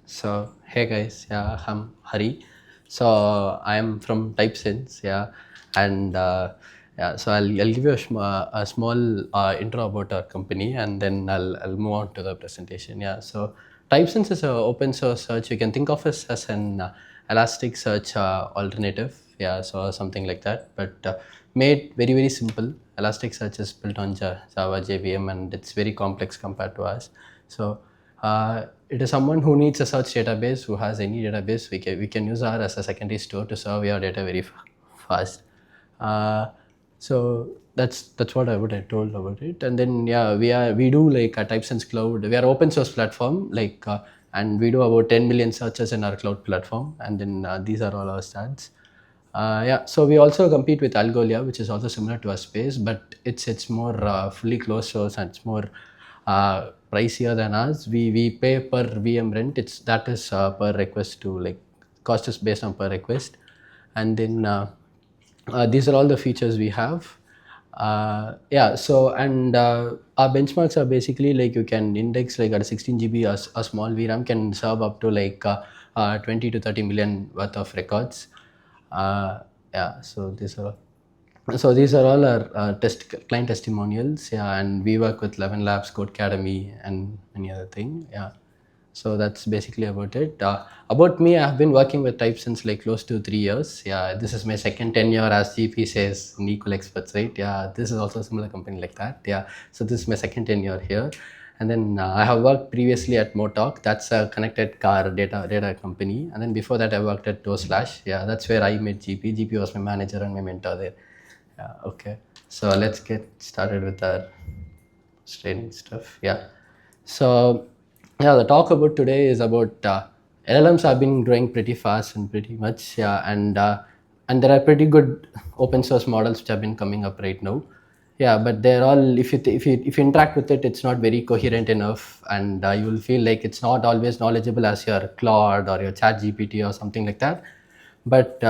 Hey guys, yeah, I'm Hari. So I'm from TypeSense, yeah, and I'll give you a small intro about our company, and then I'll move on to the presentation. Yeah, so TypeSense is an open source search. You can think of us as an elastic search alternative, yeah, so something like that, but made very simple. Elasticsearch is built on Java JVM, and it's very complex compared to us. So it is someone who needs a search database, who has any database. We can use our as a secondary store to serve your data very fast. Uh, so that's what I would have told about it. And then yeah, we do like a TypeSense Cloud. We are open source platform, like and we do about 10 million searches in our cloud platform. And then these are all our stats. Yeah, so we also compete with Algolia, which is also similar to our space, but it's more fully closed source, and it's more pricier than us. We pay per VM rent. That is per request to, like, cost is based on per request. And then these are all the features we have. Yeah, so and our benchmarks are basically like you can index like at a 16 GB. A small VRAM can serve up to like 20 to 30 million worth of records. Yeah, these are all our client testimonials. Yeah, and we work with 11 Labs, Code Academy, and many other thing. Yeah, so that's basically about it. About me, I have been working with Type since like close to 3 years. Yeah, this is my second tenure, as GP says in Equal Experts, right? Yeah, this is also a similar company like that. Yeah, so this is my second tenure here. And then I have worked previously at Motalk. That's a connected car data company. And then before that, I worked at Slash. Yeah, that's where I met GP. GP was my manager and my mentor there. Yeah, okay. So let's get started with our training stuff. Yeah. So yeah, the talk about today is about LLMs have been growing pretty fast and pretty much, yeah, and there are pretty good open source models which have been coming up right now. Yeah, but they're all, if you interact with it, it's not very coherent enough, and you will feel like it's not always knowledgeable as your Claude or your Chat GPT or something like that. But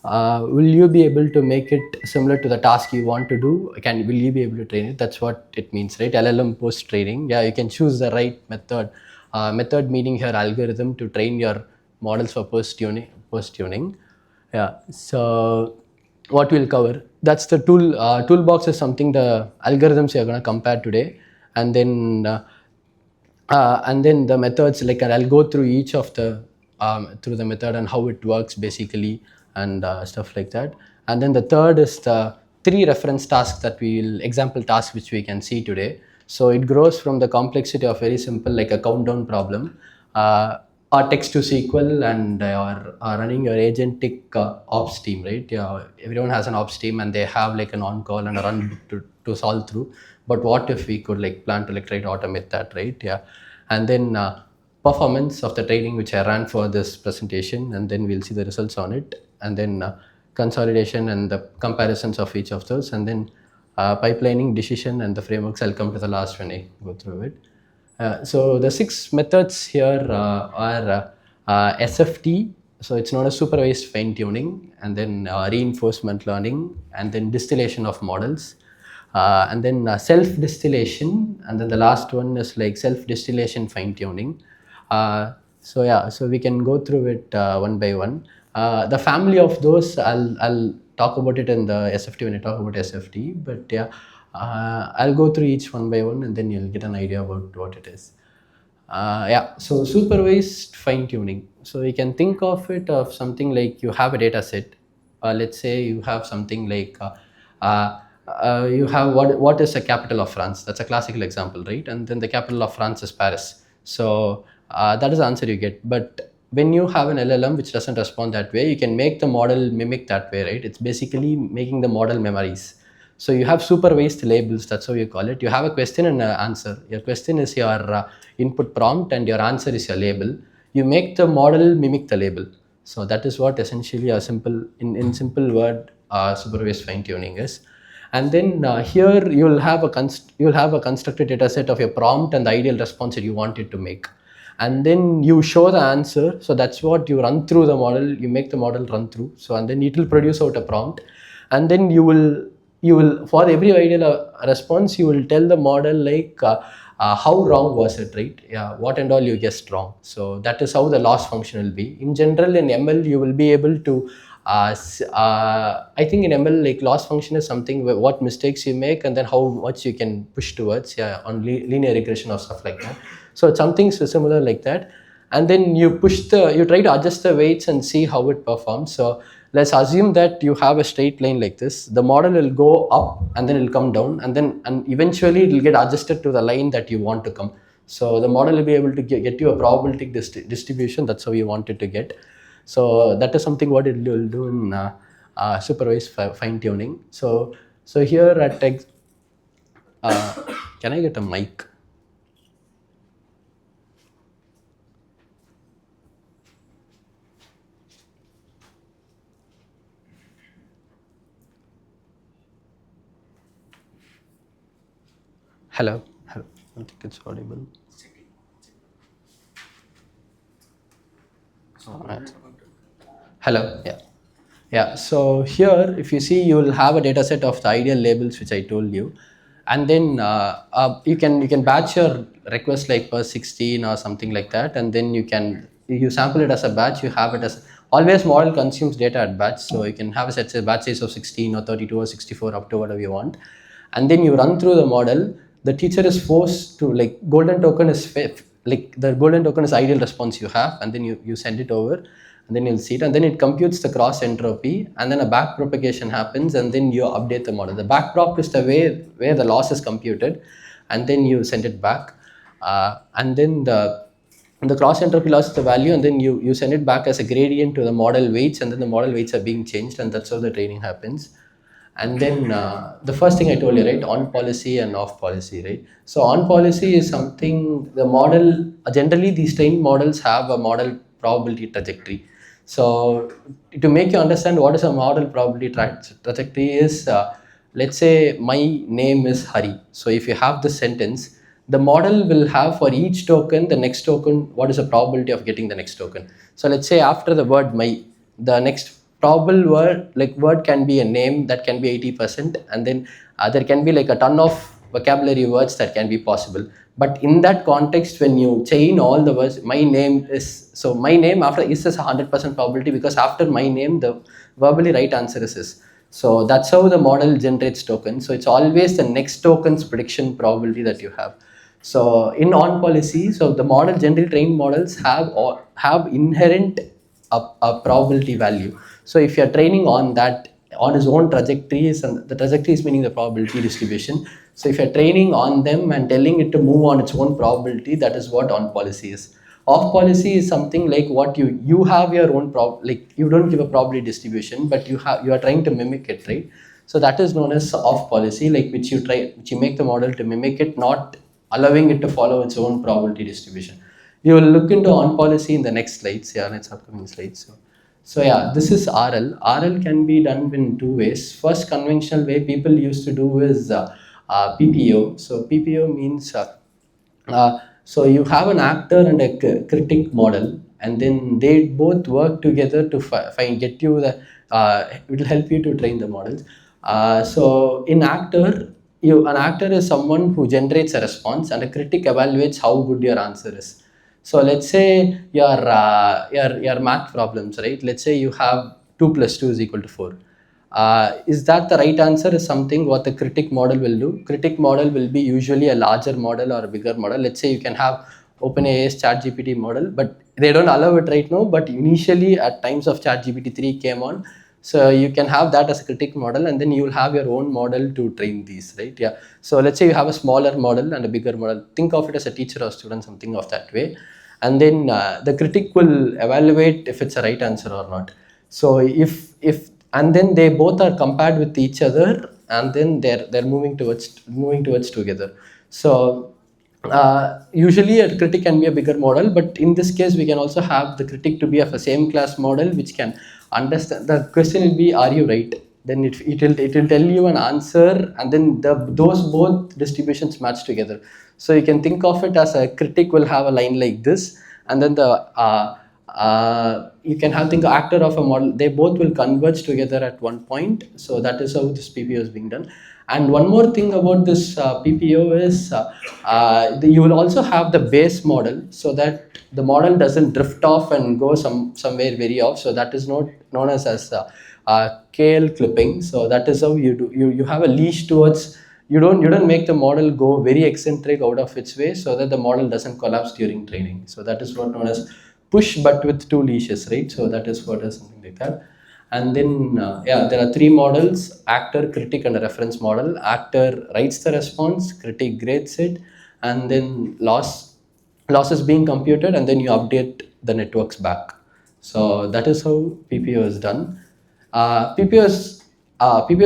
will you be able to make it similar to the task you want to do? Will you be able to train it? That's what it means, right? LLM post training. Yeah, you can choose the right method. Method meaning here algorithm to train your models for post tuning. Yeah, so what we'll cover, that's the toolbox is something, the algorithms you're going to compare today. And then the methods, like I'll go through each of the through the method and how it works basically, and stuff like that. And then the third is the three reference tasks that we'll example task which we can see today. So it grows from the complexity of very simple, like a countdown problem, or text to SQL, and or running your agentic ops team, right? Yeah, everyone has an ops team and they have like an on call and a run to solve through. But what if we could like plan to like try to automate that, right? Yeah. And then performance of the training which I ran for this presentation, and then we'll see the results on it. And then consolidation and the comparisons of each of those, and then pipelining, decision, and the frameworks. I'll come to the last when I go through it. So the six methods here are SFT. So it's not a supervised fine tuning, and then reinforcement learning, and then distillation of models, and then self distillation, and then the last one is like self distillation fine tuning. So yeah, so we can go through it one by one. The family of those, I'll talk about it in the SFT when I talk about SFT. But yeah, I'll go through each one by one, and then you'll get an idea about what it is. Yeah, so supervised fine tuning. So you can think of it of something like you have a data set. Let's say you have something like you have what is the capital of France? That's a classical example, right? And then the capital of France is Paris. So that is the answer you get. But when you have an LLM which doesn't respond that way, you can make the model mimic that way, right? It's basically making the model memories. So you have supervised labels, that's how you call it. You have a question and an answer. Your question is your input prompt, and your answer is your label. You make the model mimic the label. So that is what essentially a simple, in simple word, supervised fine tuning is. And then here you'll have a constructed data set of your prompt and the ideal response that you want it to make. And then you show the answer. So that's what you run through the model. You make the model run through. So and then it will produce out a prompt. And then you will for every ideal response, you will tell the model like how wrong was it, right? Yeah, what and all you guessed wrong. So that is how the loss function will be. In general, in ML, you will be able to, I think in ML, like loss function is something where what mistakes you make and then how much you can push towards, yeah, on linear regression or stuff like that. So it's something similar like that. And then you try to adjust the weights and see how it performs. So let's assume that you have a straight line like this. The model will go up and then it'll come down, and eventually it will get adjusted to the line that you want to come. So the model will be able to get you a probabilistic distribution. That's how you want it to get. So that is something what it will do in supervised fine tuning. So here at can I get a mic? Hello. Hello. I think it's audible. Alright. Hello. Yeah. Yeah. So here, if you see, you will have a data set of the ideal labels which I told you, and then you can batch your request like per 16 or something like that, and then you sample it as a batch. You have it as always model consumes data at batch, so you can have a set batch size of 16 or 32 or 64 up to whatever you want, and then you run through the model. The teacher is forced to, like, golden token is like the golden token is ideal response you have, and then you send it over, and then you'll see it, and then it computes the cross entropy, and then a back propagation happens, and then you update the model. The back prop is the way where the loss is computed, and then you send it back, and then the cross entropy loss is the value, and then you send it back as a gradient to the model weights, and then the model weights are being changed, and that's how the training happens. And then the first thing I told you, right, on policy and off policy, right? So on policy is something, the model, generally these trained models have a model probability trajectory. So to make you understand what is a model probability trajectory is, let's say my name is Hari. So if you have this sentence, the model will have for each token, the next token, what is the probability of getting the next token. So let's say after the word my, the next probable word, like word can be a name that can be 80%, and then there can be like a ton of vocabulary words that can be possible. But in that context, when you chain all the words, my name is, so my name after is a 100% probability, because after my name the verbally right answer is. So that's how the model generates tokens. So it's always the next token's prediction probability that you have. So in on policy, so the model, generally trained models have inherent a probability value. So if you are training on that, on his own trajectories, and the trajectories meaning the probability distribution. So if you're training on them and telling it to move on its own probability, that is what on policy is. Off policy is something like what you have your own like you don't give a probability distribution, but you are trying to mimic it, right? So that is known as off policy, like which you make the model to mimic it, not allowing it to follow its own probability distribution. We will look into on policy in the next slides, yeah, next upcoming slides. So yeah, this is RL. RL can be done in two ways. First conventional way people used to do is PPO. So PPO means so you have an actor and a critic model, and then they both work together to get you the. It will help you to train the models. So in actor, an actor is someone who generates a response, and a critic evaluates how good your answer is. So let's say your math problems, right? Let's say you have 2 plus 2 is equal to 4. Is that the right answer is something what the critic model will do. Critic model will be usually a larger model or a bigger model. Let's say you can have OpenAI's ChatGPT model, but they don't allow it right now. But initially at times of ChatGPT 3 came on, so you can have that as a critic model, and then you will have your own model to train these, right? Yeah. So let's say you have a smaller model and a bigger model. Think of it as a teacher or student, something of that way. And then the critic will evaluate if it's a right answer or not. So if and then they both are compared with each other, and then they're moving towards together. So usually a critic can be a bigger model, but in this case we can also have the critic to be of a same class model, which can understand. The question will be, are you right? Then it will tell you an answer, and then those both distributions match together. So you can think of it as a critic will have a line like this, and then you can think actor of a model, they both will converge together at one point. So that is how this PPO is being done. And one more thing about this PPO is you will also have the base model, so that the model doesn't drift off and go somewhere very off. So that is not known as KL clipping. So that is how you have a leash towards, you don't make the model go very eccentric out of its way, so that the model doesn't collapse during training. So that is what known as push, but with two leashes, right? So that is what is something like that. And then yeah, there are three models: actor, critic, and a reference model. Actor writes the response, critic grades it, and then loss is being computed, and then you update the networks back. So that is how PPO is done. PPO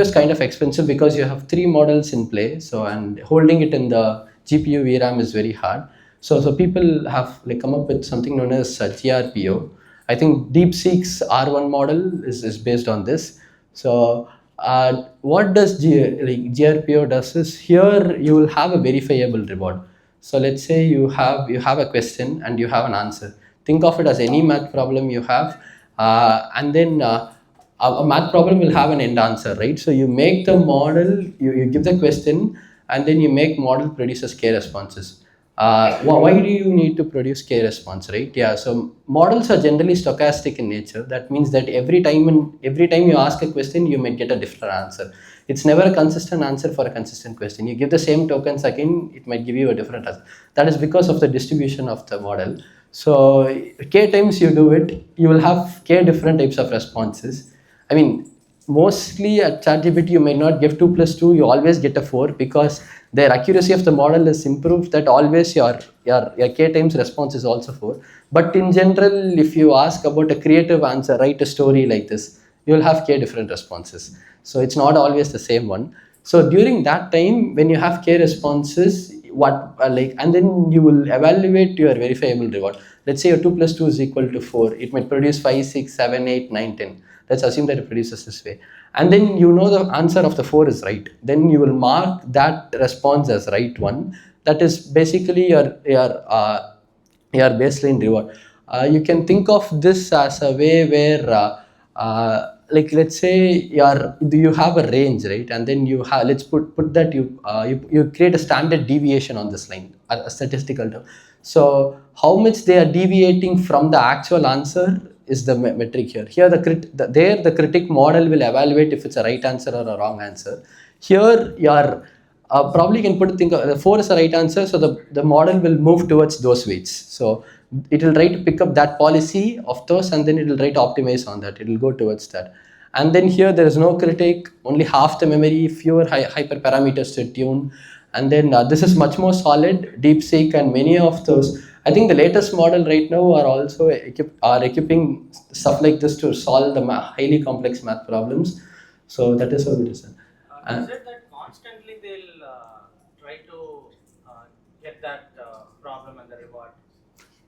is kind of expensive because you have three models in play. So, and holding it in the GPU VRAM is very hard. So people have like come up with something known as GRPO. I think DeepSeek's R1 model is based on this. So what does GRPO does is, here you will have a verifiable reward. So let's say you have a question and you have an answer. Think of it as any math problem you have, and then a math problem will have an end answer, right? So you make the model, you give the question, and then you make model produces k responses. Why do you need to produce k response, right? Yeah, so models are generally stochastic in nature. That means that every time you ask a question, you might get a different answer. It's never a consistent answer for a consistent question. You give the same tokens again, it might give you a different answer. That is because of the distribution of the model. So k times you do it, you will have k different types of responses. I mean, mostly at ChatGPT, you may not give 2 plus 2, you always get a 4, because their accuracy of the model is improved, that always your k times response is also 4. But in general, if you ask about a creative answer, write a story like this, you will have k different responses. So it's not always the same one. So during that time, when you have k responses, and then you will evaluate your verifiable reward. Let's say your 2 plus 2 is equal to 4. It might produce 5, 6, 7, 8, 9, 10. Let's assume that it produces this way. And then you know the answer of the 4 is right. Then you will mark that response as right one. That is basically your baseline reward. You can think of this as a way where like let's say you have a range, right? And then you have, let's put that you create a standard deviation on this line, a statistical term. So how much they are deviating from the actual answer is the metric here. Here the critic model will evaluate if it's a right answer or a wrong answer. Here your probably you can think of the 4 is the right answer, so the model will move towards those weights. So it will try to pick up that policy of those, and then it will try to optimize on that. It will go towards that. And then here there is no critic, only half the memory, fewer hyperparameters to tune. And then this is much more solid. DeepSeek and many of those, I think the latest model right now are also equipping stuff like this to solve the highly complex math problems. So that is how it is. Is it that constantly they'll try to get that problem and the reward?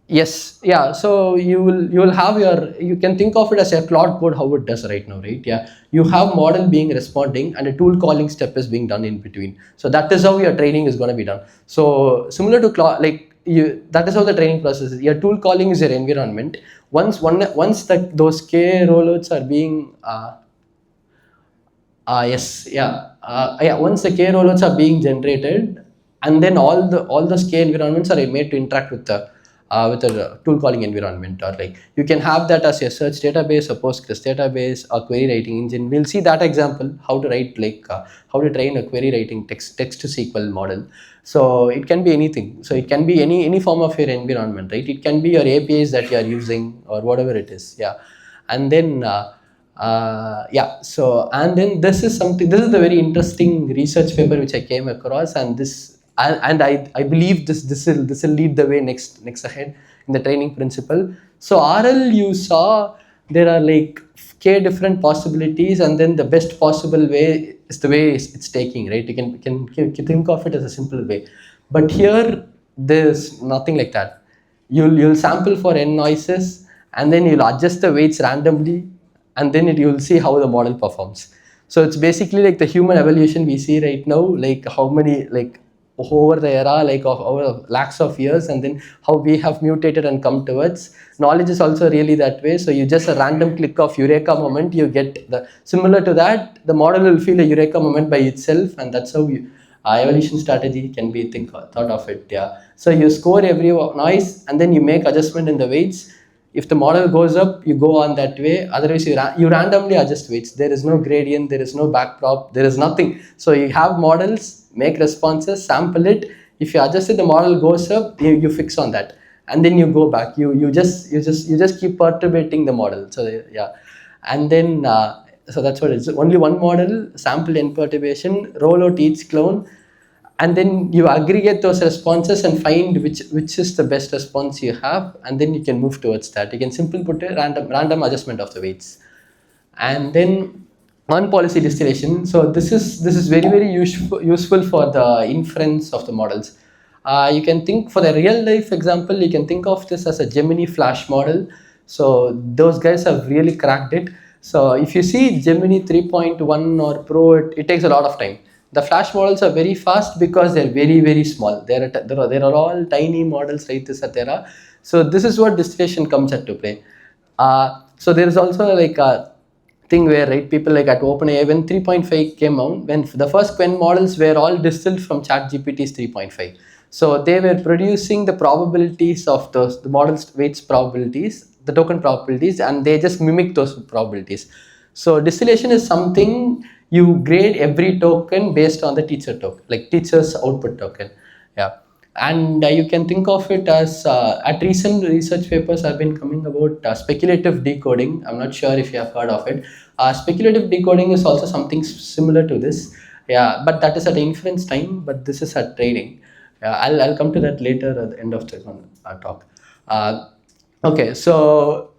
Yes, yeah. So you will have you can think of it as a Claude code, how it does right now, right? Yeah, you have model being responding, and a tool calling step is being done in between. So that is how your training is going to be done. So similar to Claude, like that is how the training process is. Your tool calling is your environment. Once those k rollouts are being yes, yeah, yeah. Once the k rollouts are being generated, and then all those k environments are made to interact with a tool calling environment, or like you can have that as your search database, a Postgres database, a query writing engine. We'll see that example, how to write how to train a query writing text to SQL model. So it can be anything. So it can be any form of your environment, right? It can be your APIs that you are using or whatever it is. Yeah, and then. Yeah, so and then this is the very interesting research paper which I came across, and I believe this will lead the way next ahead in the training principle. So RL, you saw there are like k different possibilities, and then the best possible way is the way it's taking, right? You can think of it as a simple way, but here there's nothing like that. You'll sample for n noises, and then you'll adjust the weights randomly, and then you'll see how the model performs. So it's basically like the human evolution we see right now, like how many, like over the era, like of over lakhs of years, and then how we have mutated and come towards. Knowledge is also really that way. So you just a random click of eureka moment, you get the similar to that. The model will feel a eureka moment by itself, and that's how you, evolution strategy can be thought of it. Yeah. So you score every noise, and then you make adjustment in the weights. If the model goes up, you go on that way. Otherwise, you randomly adjust weights. There is no gradient, there is no backprop, there is nothing. So you have models, make responses, sample it. If you adjust it, the model goes up, you fix on that, and then you go back. You just keep perturbating the model. So yeah, and then so that's what it is. Only one model, sample and perturbation, roll out each clone, and then you aggregate those responses and find which is the best response you have, and then you can move towards that. You can simply put a random adjustment of the weights. And then on policy distillation, so this is very useful for the inference of the models. You can think for the real life example, you can think of this as a Gemini Flash model. So those guys have really cracked it. So if you see Gemini 3.1 or Pro, it takes a lot of time. The Flash models are very fast because they're very small. There are all tiny models, right? This etc. So this is what distillation comes into play. So there is also like a thing where, right, people like at OpenAI, when 3.5 came out, when the first Quen models were all distilled from ChatGPT's 3.5. So they were producing the probabilities of the models weights probabilities, the token probabilities, and they just mimic those probabilities. So distillation is something you grade every token based on the teacher token, like teacher's output token. Yeah. And you can think of it as at recent research papers have been coming about speculative decoding. I'm not sure if you have heard of it. Speculative decoding is also something similar to this. Yeah, but that is at inference time, but this is at training. I'll come to that later at the end of the talk. Okay, so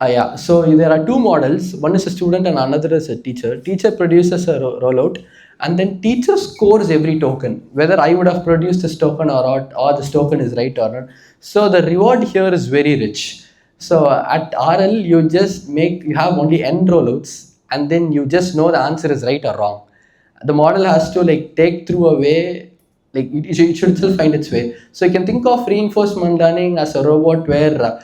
yeah, so there are two models. One is a student and another is a teacher. Teacher produces a rollout, and then teacher scores every token, whether I would have produced this token or not, or this token is right or not. So the reward here is very rich. So at RL, you have only n rollouts, and then you just know the answer is right or wrong. The model has to like take through a way, like it should still find its way. So you can think of reinforcement learning as a robot where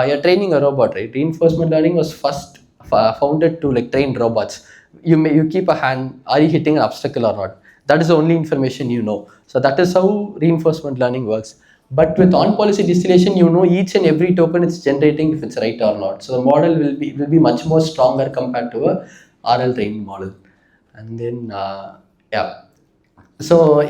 you're training a robot, right? Reinforcement learning was first founded to like train robots. You keep a hand, are you hitting an obstacle or not? That is the only information you know. So that is how reinforcement learning works. But with on policy distillation, you know each and every token it's generating if it's right or not. So the model will be much more stronger compared to a RL training model. And then yeah, so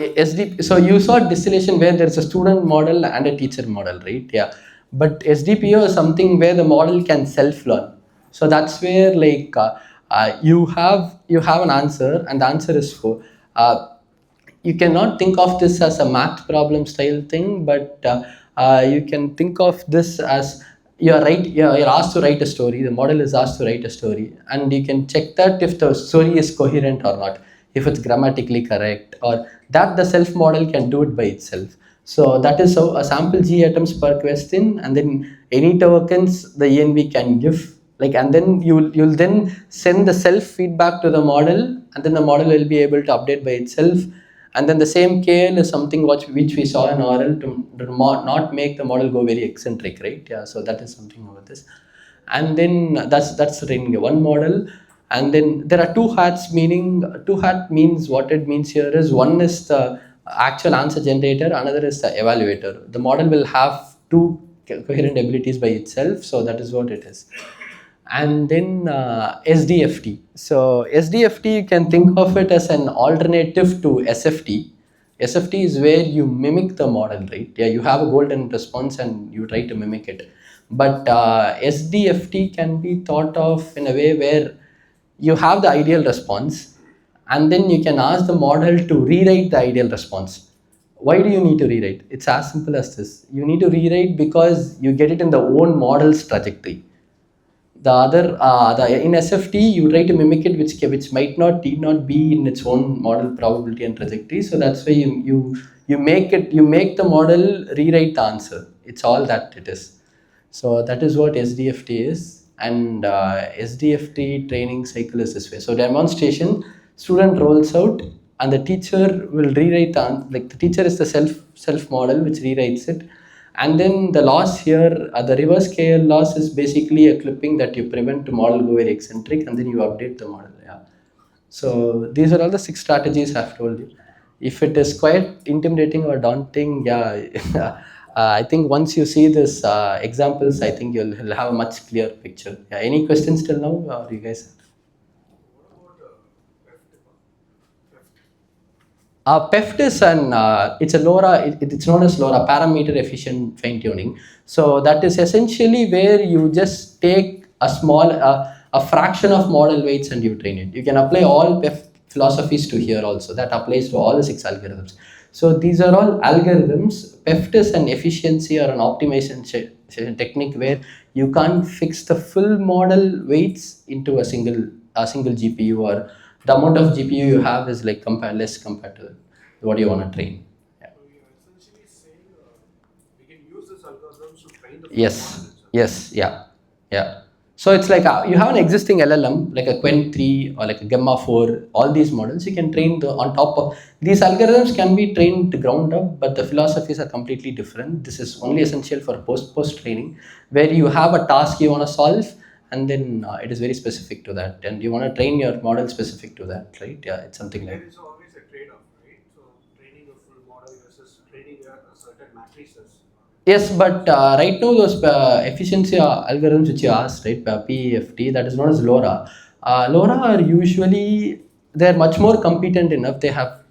so you saw distillation where there's a student model and a teacher model, right? Yeah, but SDPO is something where the model can self-learn. So that's where like you have an answer, and the answer is for you cannot think of this as a math problem style thing, but you can think of this as you're asked to write a story. The model is asked to write a story, and you can check that if the story is coherent or not, if it's grammatically correct, or that the self model can do it by itself. So that is how a sample G atoms per question, and then any tokens the ENV can give, like, and then you'll then send the self feedback to the model, and then the model will be able to update by itself. And then the same KL is something which we saw in oral to not make the model go very eccentric, right? Yeah, so that is something over this. And then that's in one model. And then there are two hats, meaning two hat means what it means here is one is the actual answer generator, another is the evaluator. The model will have two coherent abilities by itself, so that is what it is. And then SDFT. So SDFT, you can think of it as an alternative to SFT. SFT is where you mimic the model, right? Yeah, you have a golden response and you try to mimic it. But SDFT can be thought of in a way where you have the ideal response, and then you can ask the model to rewrite the ideal response. Why do you need to rewrite? It's as simple as this. You need to rewrite because you get it in the own model's trajectory. The other in SFT you try to mimic it, which might not need not be in its own model probability and trajectory. So that's why you make the model rewrite the answer. It's all that it is. So that is what SDFT is. And SDFT training cycle is this way. So demonstration, student rolls out, and the teacher will rewrite like the teacher is the self model which rewrites it, and then the loss here, the reverse KL loss is basically a clipping that you prevent to model go very eccentric, and then you update the model. Yeah. So these are all the 6 strategies I've told you. If it is quite intimidating or daunting, yeah, I think once you see this examples, I think you'll have a much clearer picture. Yeah. Any questions till now, or you guys? PEFT is it's a LoRa, it's known as LoRa, parameter efficient fine tuning. So that is essentially where you just take a small, a fraction of model weights and you train it. You can apply all PEFT philosophies to here also. That applies to all the 6 algorithms. So these are all algorithms. PEFT is an efficiency or an optimization technique where you can't fix the full model weights into a single GPU, or the amount of GPU you have is like less compared to what you want to train. Yeah. So you're essentially saying we can use this algorithms to train the Yes. Yes. Yeah. Yeah. So it's like you have an existing LLM like a Quen 3 or like a Gamma 4. All these models you can train on top of these algorithms can be trained to ground up, but the philosophies are completely different. This is only essential for post training, where you have a task you want to solve, and then it is very specific to that, and you want to train your model specific to that, right? Yeah, it's something like. there is always a trade-off, right? So training a full model versus training a certain matrices. Yes, but right now those efficiency algorithms which you asked, right, PEFT, that is known as LoRa. LoRa are usually they're much more competent enough. They have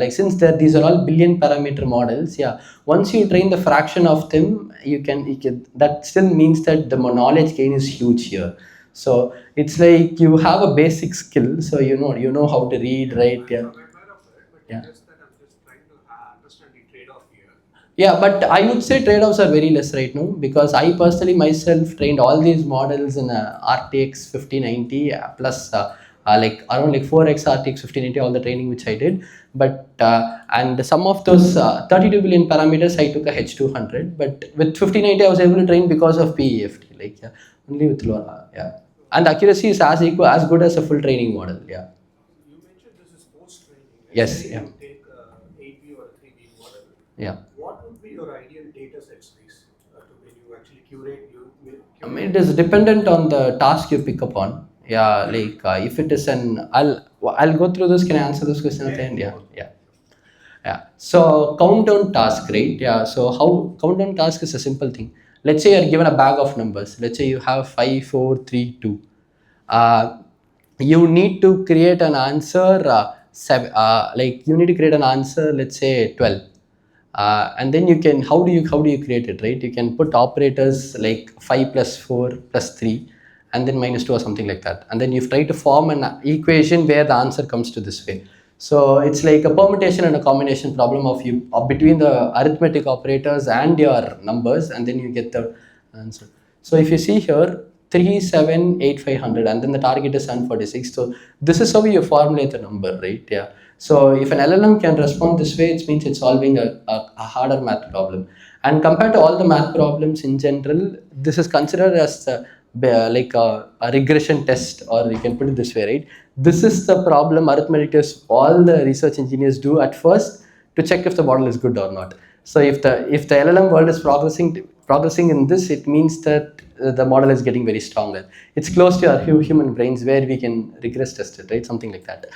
since these are all billion parameter models. Yeah, once you train the fraction of them, you can that still means that the knowledge gain is huge here. So it's like you have a basic skill, so you know how to read, write. Yeah, I'm aware of it, but yeah. just that I'm just trying to understand the trade-off here. Yeah, but I would say trade-offs are very less right now, because I personally myself trained all these models in RTX 5090 plus like around like 4x RTX 5090, all the training which I did. But and some of those 32 billion parameters I took a H200, but with 5090 I was able to train because of PEFT, like yeah, only with LoRa, yeah. And accuracy is as good as a full training model, yeah. You mentioned this is post-training. Yes, Let's say yeah. you take a 8B or a 3B model. Yeah. What would be your ideal data set space to when you actually curate? It is dependent on the task you pick up on. Yeah, like if it is I'll go through this. Can I answer this question at the end? Yeah, yeah, yeah. So countdown task, right? Yeah. So how countdown task is a simple thing. Let's say you're given a bag of numbers. Let's say you have 5, 4, 3, 2. Uh, you need to create an answer. Like you need to create an answer. Let's say 12. And then you can how do you create it, right? You can put operators like 5 plus 4 plus 3 and then minus 2 or something like that, and then you try to form an equation where the answer comes to this way. So it's like a permutation and a combination problem of you between the arithmetic operators and your numbers, and then you get the answer. So if you see here 378,500, and then the target is 746. So this is how you formulate the number, right? Yeah. So if an LLM can respond this way, it means it's solving a harder math problem. And compared to all the math problems in general, this is considered as like a regression test, or you can put it this way, right? This is the problem arithmetic test all the research engineers do at first to check if the model is good or not. So if the LLM world is progressing in this, it means that the model is getting very stronger. It's close to our human brains where we can regress test it, right? Something like that.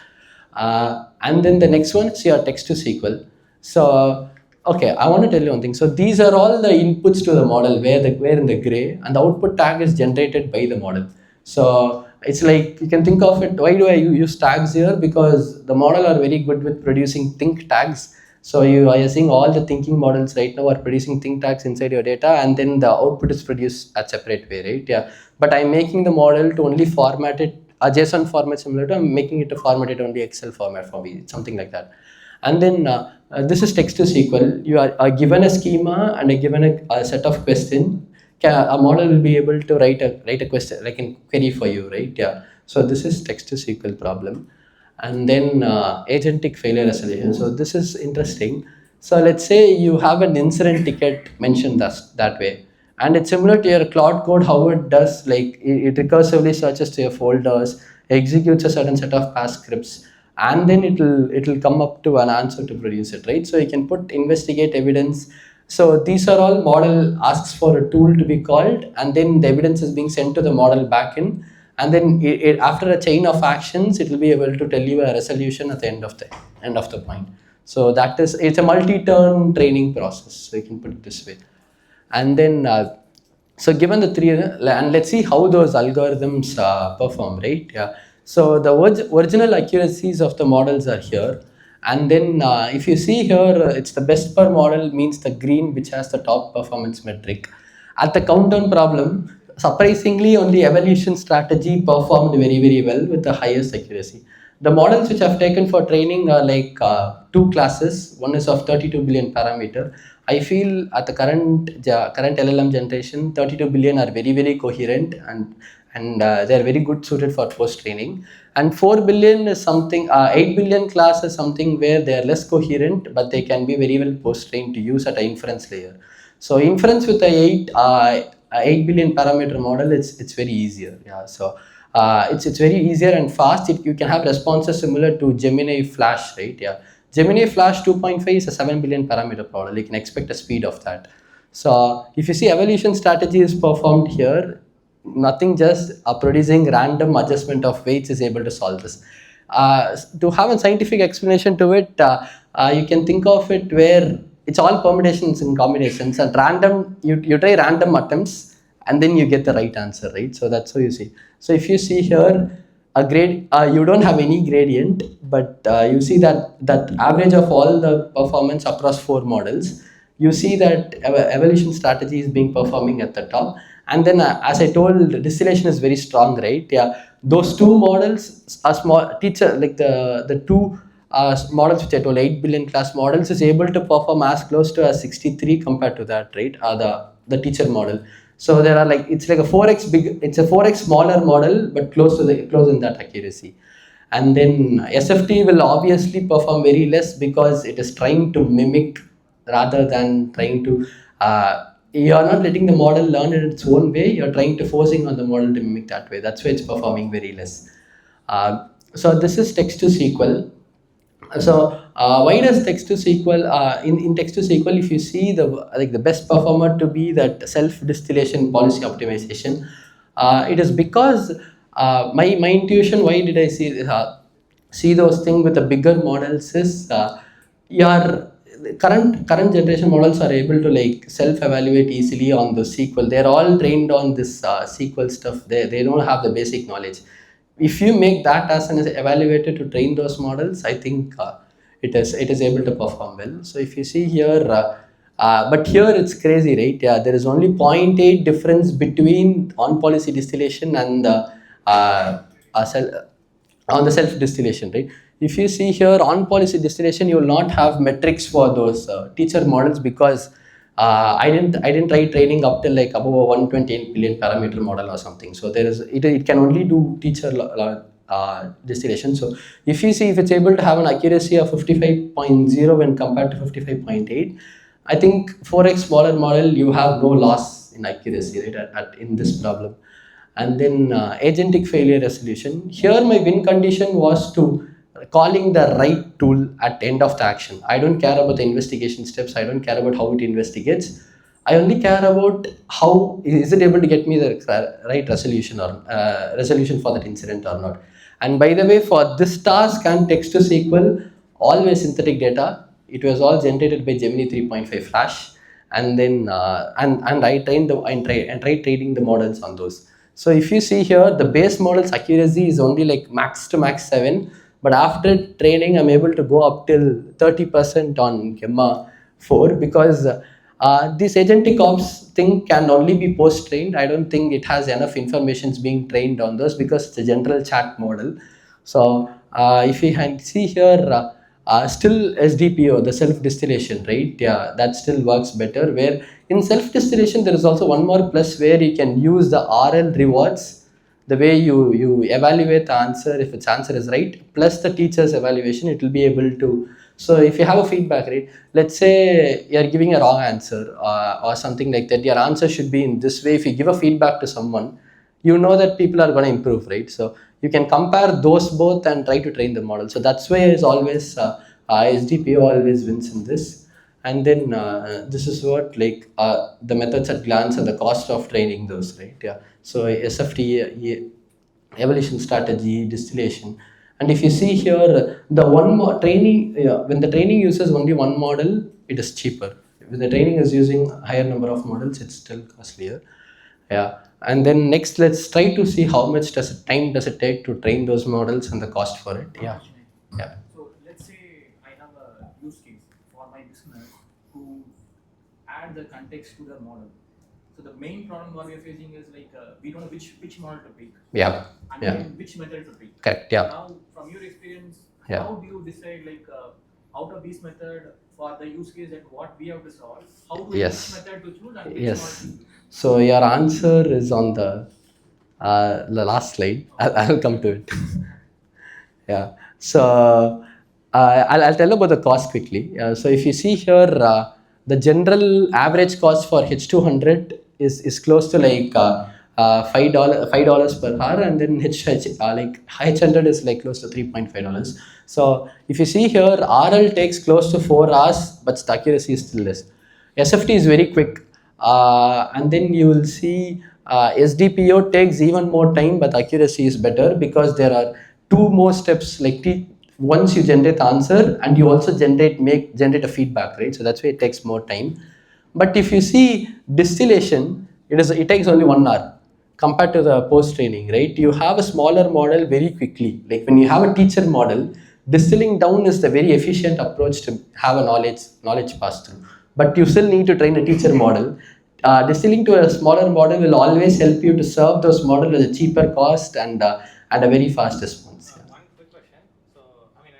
And then the next one is your text to SQL. So, okay, I want to tell you one thing. So these are all the inputs to the model where in the gray, and the output tag is generated by the model. So it's like you can think of it. Why do I use tags here? Because the model are very good with producing think tags. So you are seeing all the thinking models right now are producing think tags inside your data, and then the output is produced a separate way, right? Yeah. But I'm making the model to only format it a JSON format similar to, I'm making it a formatted only Excel format for me, something like that. And then this is text to SQL. You are given a schema and given a set of questions. A model will be able to write a question like a query for you, right? Yeah. So this is text to SQL problem. And then agentic failure resolution. So this is interesting. So let's say you have an incident ticket mentioned that way, and it's similar to your Cloud Code, how it does, like it recursively searches to your folders, executes a certain set of bash scripts, and then it'll come up to an answer to produce it, right? So you can put investigate evidence. So these are all model asks for a tool to be called, and then the evidence is being sent to the model backend, and then after a chain of actions, it will be able to tell you a resolution at the end of the point. So that is, it's a multi-turn training process, so you can put it this way. And then so given the three, and let's see how those algorithms perform, right? Yeah. So the original accuracies of the models are here, and then if you see here, it's the best per model means the green, which has the top performance metric. At the countdown problem, surprisingly, only evolution strategy performed very well with the highest accuracy. The models which I've taken for training are like two classes. One is of 32 billion parameter. I feel at the current LLM generation, 32 billion are very coherent, and they are very good suited for post training. And 4 billion is something. 8 billion class is something where they are less coherent, but they can be very well post trained to use at an inference layer. So inference with a 8 billion parameter model, it's very easier. Yeah. So it's very easier and fast. You can have responses similar to Gemini Flash, right? Yeah. Gemini Flash 2.5 is a 7 billion parameter model. You can expect a speed of that. So if you see evolution strategy is performed here, nothing, just producing random adjustment of weights is able to solve this. To have a scientific explanation to it, you can think of it where it's all permutations and combinations, and random, you try random attempts and then you get the right answer, right? So that's how you see. So if you see here, a grade, you don't have any gradient, but you see that average of all the performance across 4 models, you see that evolution strategy is being performing at the top. And then as I told, distillation is very strong, right? Yeah, those two models are small teacher, like the two models which I told, 8 billion class models, is able to perform as close to a 63 compared to that, right? The teacher model. So there are like, it's like a 4x big, it's a 4x smaller model, but close in that accuracy. And then SFT will obviously perform very less because it is trying to mimic rather than trying to. You are not letting the model learn in its own way. You are trying to forcing on the model to mimic that way. That's why it's performing very less. So this is text to SQL. So why does text to SQL, in text to SQL, if you see the best performer to be that self-distillation policy optimization, it is because my intuition, why did I see those things with the bigger models is, your current generation models are able to like self-evaluate easily on the SQL. They're all trained on this SQL stuff. They don't have the basic knowledge. If you make that as an evaluator to train those models, I think it is able to perform well. So if you see here, but here it's crazy, right? Yeah, there is only 0.8 difference between on policy distillation and on the self distillation, right? If you see here on policy distillation, you will not have metrics for those teacher models because I didn't try training up till like above a 128 billion parameter model or something. So there is it can only do teacher distillation. So if you see, if it's able to have an accuracy of 55.0 when compared to 55.8, I think 4x smaller model, you have no loss in accuracy, right, in this problem. And then agentic failure resolution. Here my win condition was to calling the right tool at end of the action. I don't care about the investigation steps. I don't care about how it investigates. I only care about how is it able to get me the right resolution or resolution for that incident or not. And by the way, for this task and text to SQL, always synthetic data. It was all generated by Gemini 3.5 Flash, and then and I tried training the models on those. So if you see here, the base model's accuracy is only like max to max 7, but after training, I'm able to go up till 30% on Gemma 4 because this agentic ops thing can only be post trained. I don't think it has enough information being trained on those because it's a general chat model. So if you can see here, still SDPO, the self distillation, right? Yeah, that still works better. Where in self distillation, there is also one more plus where you can use the RL rewards, the way you evaluate the answer. If its answer is right plus the teacher's evaluation, it will be able to. So if you have a feedback, right, let's say you're giving a wrong answer or something like that, your answer should be in this way. If you give a feedback to someone, you know that people are going to improve, right? So you can compare those both and try to train the model. So that's why is always SDPO always wins in this. And then this is what like the methods at glance and the cost of training those, right? Yeah. So SFT, evolution strategy, distillation. And if you see here, the training, when the training uses only one model, it is cheaper. When the training is using higher number of models, it's still costlier. Yeah. And then next, let's try to see how much time does it take to train those models and the cost for it. Yeah. Yeah. So let's say I have a use case for my business to add the context to the model. So the main problem what we are facing is like we don't know which model to pick. Yeah. And Yeah. then which method to pick. Correct. Yeah. Now, from your experience, Yeah. how do you decide like out of this method for the use case that what we have to solve? How do you Yes. which method to choose and which Yes. model to choose? So your answer is on the last slide. I'll come to it. Yeah. So I'll tell about the cost quickly. So if you see here, the general average cost for H200 is close to like $5 per hour, and then like H100 is like close to $3.5. So if you see here, RL takes close to 4 hours, but the accuracy is still less. SFT is very quick, and then you will see SDPO takes even more time, but accuracy is better because there are two more steps. Like once you generate the answer, and you also generate a feedback, right? So that's why it takes more time. But if you see distillation, it takes only 1 hour compared to the post training, right? You have a smaller model very quickly. Like when you have a teacher model, distilling down is the very efficient approach to have a knowledge pass through. But you still need to train a teacher model. Distilling to a smaller model will always help you to serve those models at a cheaper cost and a very fast response. Yeah. One quick question. So, I mean,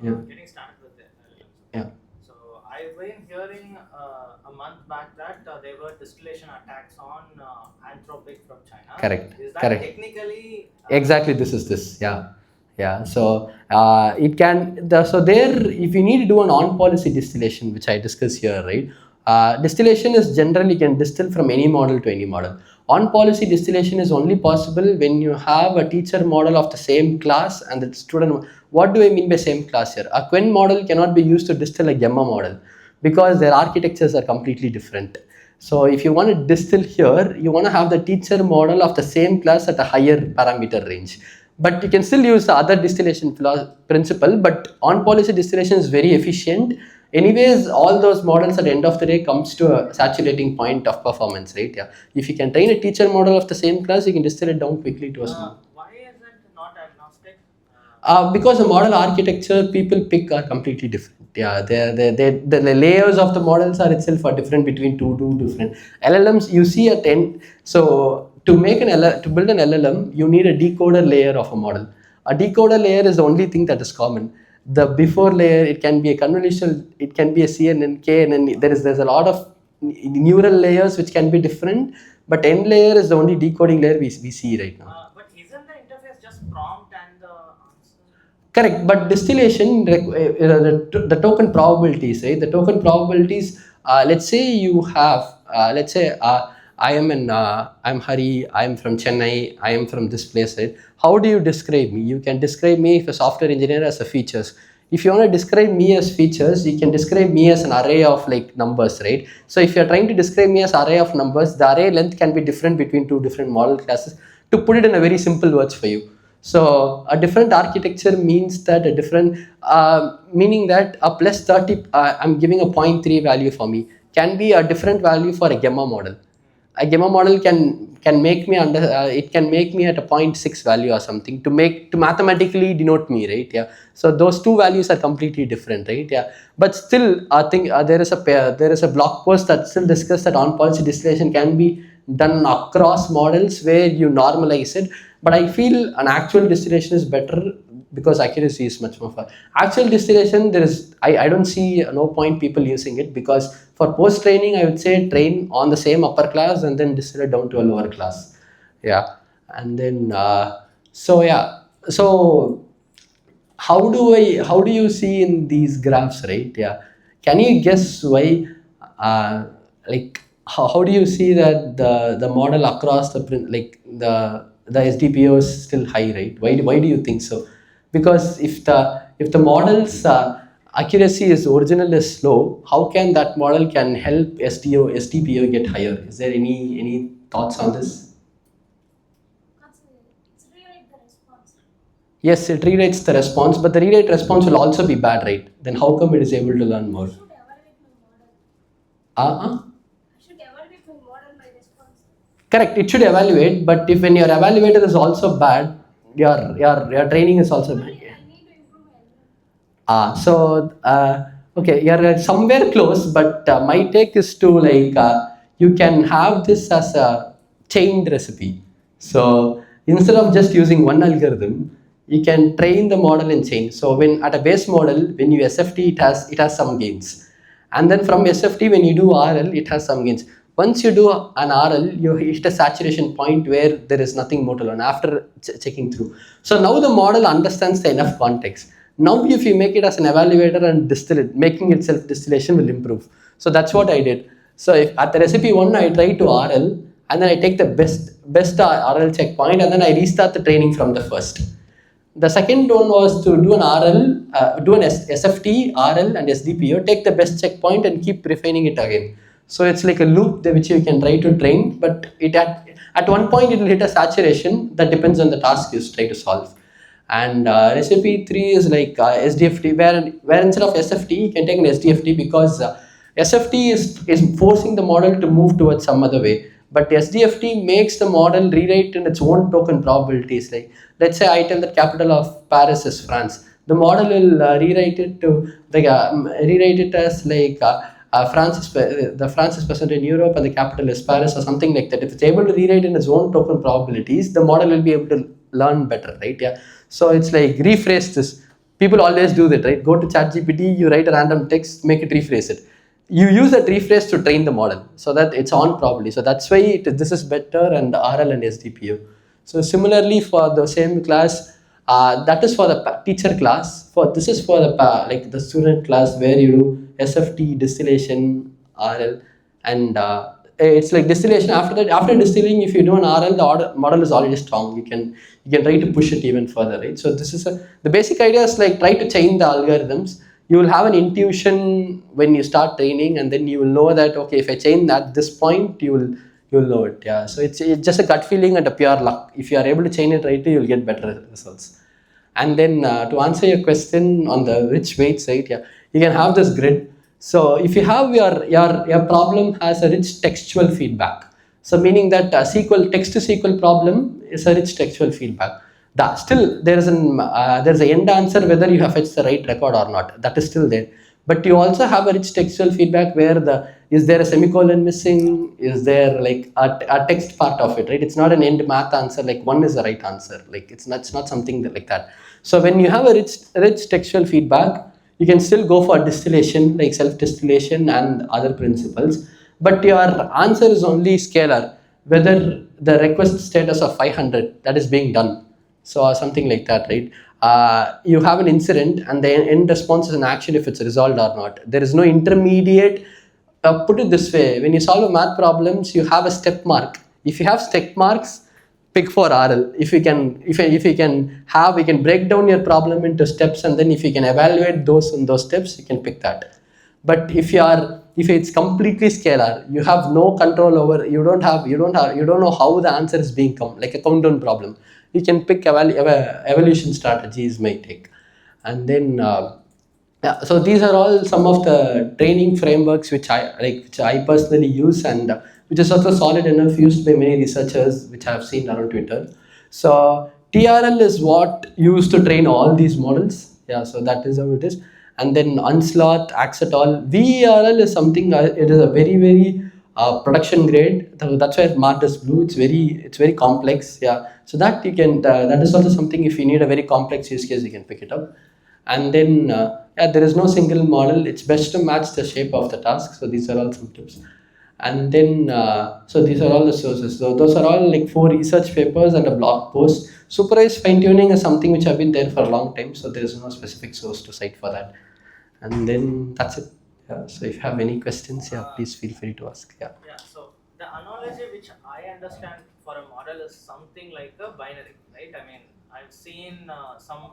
Yeah. I'm getting started with the LLMs. Yeah. So, I've been hearing a month back that there were distillation attacks on Anthropic from China. Correct. Is that Correct. technically Exactly, this is this. Yeah. So it can so there, if you need to do an on policy distillation, which I discuss here, right? Distillation is generally can distill from any model to any model. On policy distillation is only possible when you have a teacher model of the same class and the student. What do I mean by same class here? A Quen model cannot be used to distill a Gemma model because their architectures are completely different. So if you want to distill here, you want to have the teacher model of the same class at a higher parameter range. But you can still use the other distillation principle, but on policy distillation is very efficient. Anyways, all those models at the end of the day comes to a saturating point of performance, right? Yeah. If you can train a teacher model of the same class, you can distill it down quickly to a small. why is it not agnostic? Because the model architecture people pick are completely different. Yeah, the layers of the models are itself are different between two different LLMs. You see at end. So to build an LLM, you need a decoder layer of a model. A decoder layer is the only thing that is common. The before layer, it can be a convolutional, it can be a CNN, KNN. There's a lot of neural layers which can be different, but end layer is the only decoding layer we see right now. But isn't the interface just prompt and the answer? Correct, but distillation, the token probabilities, right? The token probabilities. Let's say you have, let's say I'm Hari. I'm from Chennai. I am from this place, right? How do you describe me? You can describe me if a software engineer as a features. If you want to describe me as features, you can describe me as an array of like numbers, right? So if you're trying to describe me as array of numbers, the array length can be different between two different model classes. To put it in a very simple words for you. So a different architecture means that a different, meaning that a plus 30, I'm giving a 0.3 value for me, can be a different value for a gamma model. A gamma model can make me it can make me at a 0.6 value or something to mathematically denote me, right? Yeah. So those two values are completely different, right? Yeah. But still, I think there is a blog post that still discuss that on policy distillation can be done across models where you normalize it. But I feel an actual distillation is better because accuracy is much more far. Actual distillation, I don't see no point people using it, because for post training I would say train on the same upper class and then distill it down to a lower class. Yeah. And then so how do you see in these graphs, right? Yeah. Can you guess why like how do you see that the model across the the SDPO is still high, right? Why do you think so? Because if the model's accuracy is original is slow, how can that model can help SDPO get higher? Is there any thoughts on this? It's rewrite the response. Yes, it rewrites the response, but the rewrite response will also be bad, right? Then how come it is able to learn more? I should evaluate my model. Uh-uh. I should evaluate my model by response. Correct. It should evaluate, but if when your evaluator is also bad, your training is also bad. I need to improve my algorithm. Okay, you're somewhere close, but my take is to like you can have this as a chained recipe. So instead of just using one algorithm, you can train the model in chain. So when at a base model, when you SFT, it has some gains, and then from SFT when you do RL, it has some gains. Once you do an RL, you hit a saturation point where there is nothing more to learn after checking through. So now the model understands the enough context. Now if you make it as an evaluator and distill it, making it self-distillation will improve. So that's what I did. So if at the recipe 1 I try to RL, and then I take the best RL checkpoint, and then I restart the training from the first. The second one was to do an RL, do an SFT, RL, and SDPO, take the best checkpoint and keep refining it again. So it's like a loop which you can try to train, but at one point it will hit a saturation that depends on the task you try to solve. And recipe 3 is like SDFT, where instead of SFT, you can take an SDFT because SFT is forcing the model to move towards some other way. But SDFT makes the model rewrite in its own token probabilities. Like, let's say I tell the capital of Paris is France. The model will rewrite it as like France is present in Europe and the capital is Paris or something like that. If it's able to rewrite in its own token probabilities, the model will be able to learn better, right? Yeah. So it's like rephrase this. People always do that, right? Go to ChatGPT, you write a random text, make it rephrase it. You use that rephrase to train the model so that it's on properly. So that's why this is better and RL and SDPO. So similarly for the same class, that is for the teacher class. For this is for the like the student class where you do SFT, distillation, RL, and it's like distillation. After that, after distilling, if you do an RL, the model is already strong. You can try to push it even further, right? So this is the basic idea is like try to change the algorithms. You will have an intuition when you start training, and then you will know that okay, if I change at this point, you'll know it. Yeah. So it's just a gut feeling and a pure luck. If you are able to chain it right, you'll get better results. And then to answer your question on the rich weight side, yeah, you can have this grid. So if you have your problem has a rich textual feedback. So meaning that SQL text to SQL problem is a rich textual feedback. That still there's an end answer whether you have fetched the right record or not. That is still there. But you also have a rich textual feedback where is there a semicolon missing? Is there like a text part of it, right? It's not an end math answer like one is the right answer. Like it's not something like that. So when you have a rich textual feedback, you can still go for distillation like self-distillation and other principles. But your answer is only scalar whether the request status of 500 that is being done, so something like that, right? You have an incident and the end response is an action if it's resolved or not. There is no intermediate. Put it this way: when you solve math problems, you have a step mark. If you have step marks, pick for RL. If you can have, you can break down your problem into steps, and then if you can evaluate those in those steps, you can pick that. But if it's completely scalar, you have no control over. You don't know how the answer is being come, like a countdown problem. You can pick evolution strategies may take, and then yeah. So these are all some of the training frameworks which I personally use, and which is also solid enough used by many researchers which I have seen around Twitter. So TRL is what used to train all these models. Yeah, so that is how it is. And then Unsloth, Axetol, VRL is something. It is a very production grade. That's why Mart is blue. It's very complex. Yeah. So that you can that is also something. If you need a very complex use case, you can pick it up. And then yeah, there is no single model. It's best to match the shape of the task. So these are all some tips. And then so these are all the sources. So those are all like 4 research papers and a blog post. Supervised fine-tuning is something which have been there for a long time, so there is no specific source to cite for that. And then that's it. Yeah, so if you have any questions, yeah, please feel free to ask. Yeah. Yeah, so the analogy which I understand for a model is something like a binary, right? I mean, I've seen some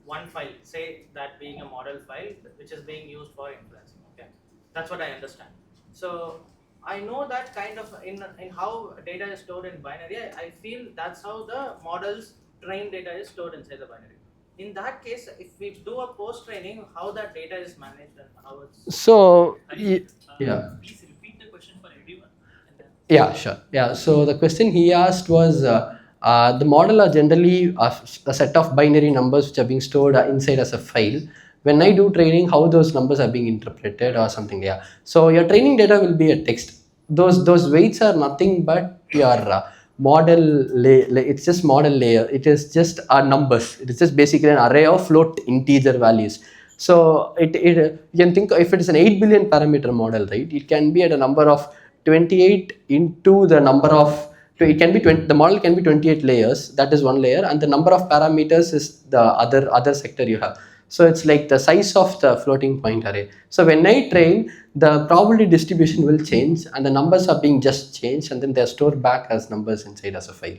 one file, say that being a model file, which is being used for inferencing. Okay, that's what I understand. So I know that kind of in how data is stored in binary. I feel that's how the model's trained data is stored inside the binary. In that case, if we do a post training, how that data is managed and how it's So yeah. Please repeat the question for everyone. And then yeah, sure. Yeah, so the question he asked was the model are generally a set of binary numbers which are being stored inside as a file. When I do training, how those numbers are being interpreted or something. Yeah. So your training data will be a text. Those weights are nothing but your model it's just model layer. It is just numbers. It is just basically an array of float integer values. So you can think if it is an 8 billion parameter model, right? It can be at a number of 28 into the number of it can be 20, the model can be 28 layers, that is one layer, and the number of parameters is the other sector you have. So it's like the size of the floating point array. So when I train, the probability distribution will change and the numbers are being just changed and then they're stored back as numbers inside as a file.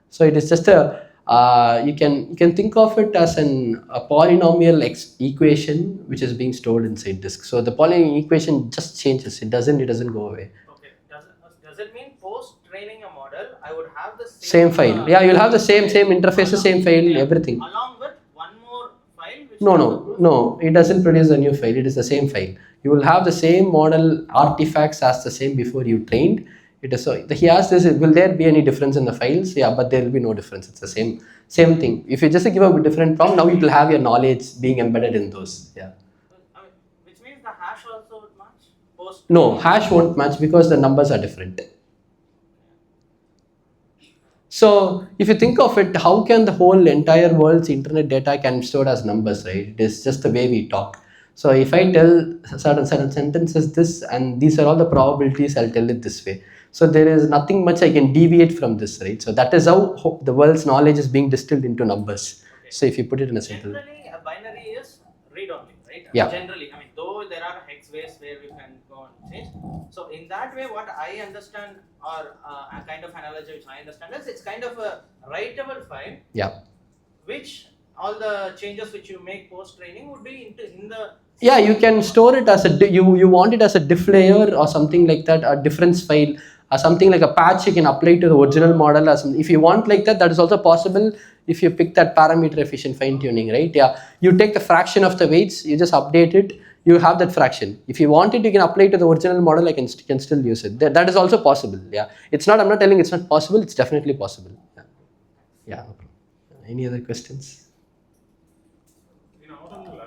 So it is just a you can think of it as a polynomial equation which is being stored inside disk. So the polynomial equation just changes. It doesn't go away. okay. Does it mean post training a model, I would have the Same file. Yeah, you'll have the same interfaces, same file, yeah, everything. along with one more file which No. It doesn't produce a new file. It is the same file. You will have the same model artifacts as the same before you trained. It is so. He asked this: will there be any difference in the files? Yeah, but there will be no difference. It's the same thing. If you just give a different prompt, now it will have your knowledge being embedded in those. Yeah. I mean, which means the hash also would match post. No, hash won't match because the numbers are different. So if you think of it, how can the whole entire world's internet data can be stored as numbers, right? It is just the way we talk. So if I tell certain sentences this and these are all the probabilities, I'll tell it this way. So there is nothing much I can deviate from this, right? So that is how the world's knowledge is being distilled into numbers. Okay. So if you put it in a simple. Generally, a binary is read only, right? Yeah. Generally, I mean, though there are hex ways where we can go and change. So in that way, what I understand, or a kind of analogy which I understand is, it's kind of a writable file. Yeah. Which all the changes which you make post training would be in the. Yeah, you can store it as you want it as a diff layer or something like that, a difference file or something like a patch you can apply to the original model or something. If you want like that is also possible if you pick that parameter efficient fine tuning, right? Yeah, you take the fraction of the weights, you just update it, you have that fraction. If you want it, you can apply to the original model. Can still use it. That is also possible. Yeah, I'm not telling it's not possible. It's definitely possible. Yeah. No problem. Any other questions? In order,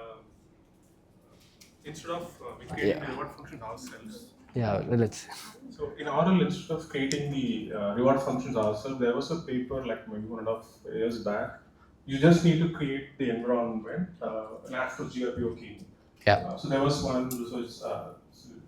instead of we creating the reward function ourselves. Yeah, let's. So in order, instead of creating the reward functions ourselves, there was a paper like maybe 1.5 years back. You just need to create the environment and ask for GRPO key. Yeah. So there was one research. So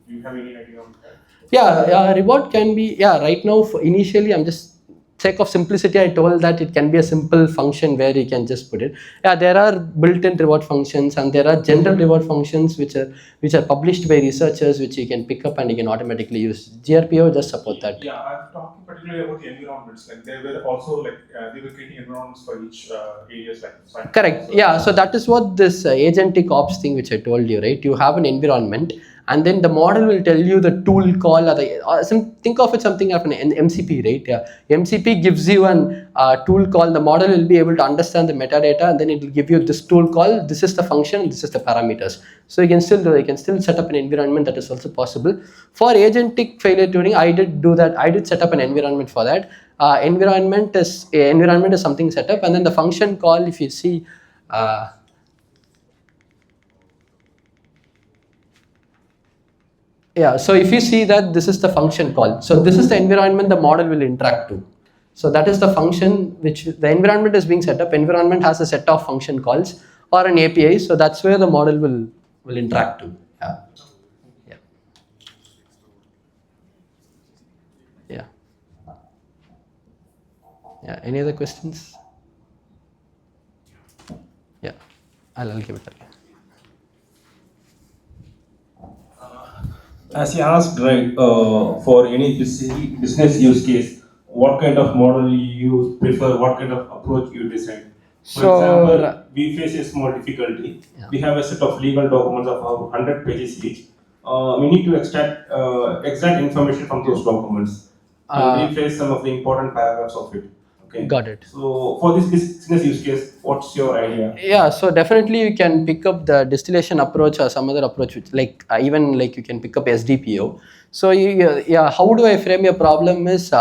do you have any idea on that? Yeah, reward can be, right now initially I'm just sake of simplicity I told that it can be a simple function where you can just put it. Yeah, there are built-in reward functions and there are general reward functions which are published by researchers which you can pick up and you can automatically use. GRPO just support that. Yeah, I'm talking particularly about the environments. Like they were also they were creating environments for each areas like. Correct. Yeah, so that is what this agentic ops thing which I told you, right? You have an environment and then the model will tell you the tool call think of it something like an MCP, right? Yeah, MCP gives you an tool call. The model will be able to understand the metadata and then it will give you this tool call. This is the function, this is the parameters. So you can still set up an environment. That is also possible. For agentic failure tuning, I did do that. I did set up an environment for that. Environment is something set up and then the function call, if you see so if you see that this is the function call, so this is the environment the model will interact to. So that is the function which the environment is being set up. Environment has a set of function calls or an API, so that's where the model will interact to. Yeah. Any other questions? Yeah, I'll give it. As you asked, right, for any business use case, what kind of model you prefer, what kind of approach you decide. For So, example, we face a small difficulty. Yeah. We have a set of legal documents of 100 pages each. We need to extract exact information from those documents, and we face some of the important paragraphs of it. Okay. Got it. So for this business use case, what's your idea? Yeah, so definitely you can pick up the distillation approach or some other approach, which like even like you can pick up SDPO. So yeah, how do I frame your problem is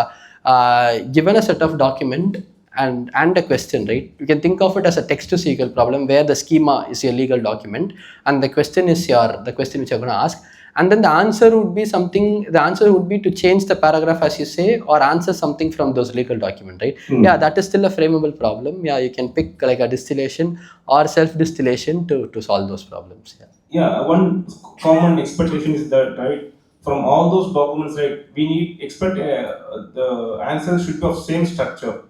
given a set of document and a question, right? You can think of it as a text to SQL problem where the schema is your legal document and the question is the question which you're going to ask, and then the answer would be something. The answer would be to change the paragraph as you say or answer something from those legal document, right? Yeah, that is still a frameable problem. Yeah, you can pick like a distillation or self-distillation to solve those problems. Yeah, one common expectation is that, right, from all those documents, right, we need expect the answers should be of same structure.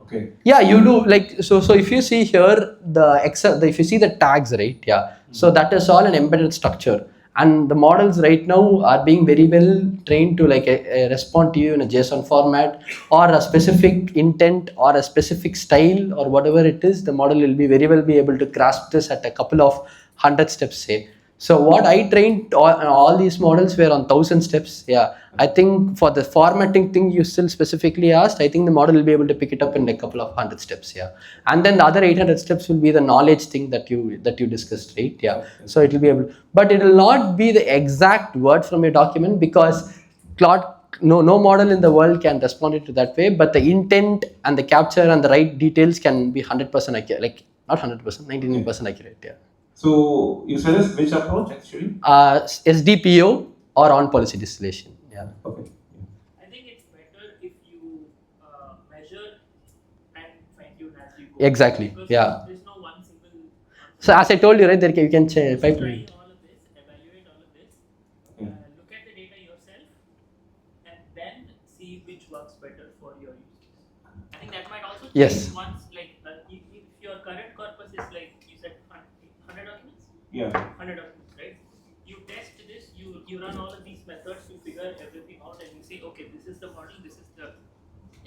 Okay. Yeah, you do like so if you see here if you see the tags, right? Yeah, so that is all an embedded structure, and the models right now are being very well trained to like respond to you in a JSON format or a specific intent or a specific style or whatever it is. The model will be very well be able to grasp this at a couple of 100 steps, say. So what I trained all these models were on 1,000 steps. Yeah, I think for the formatting thing you still specifically asked, I think the model will be able to pick it up in a couple of 100 steps. Yeah, and then the other 800 steps will be the knowledge thing that you discussed, right? Yeah, so it will be able, but it will not be the exact word from a document because Claude, no model in the world can respond it to that way. But the intent and the capture and the right details can be 100% accurate, like not 100%, 99% accurate. Yeah. So you suggest which approach actually? SDPO or on policy distillation. Yeah. Okay. I think it's better if you measure and fine tune as you go. Exactly. Because Yeah. there's no one single answer. So as I told you, right, there you can change Try pipeline. all of this, evaluate all of this, Yeah. look at the data yourself, and then see which works better for your use case. I think that might also change Yes. once, like, if your current corpus is like you said 100 documents. Yeah. 100 documents, right? You test this, you run all of these methods to figure everything out, and you say, okay, this is the model, this is the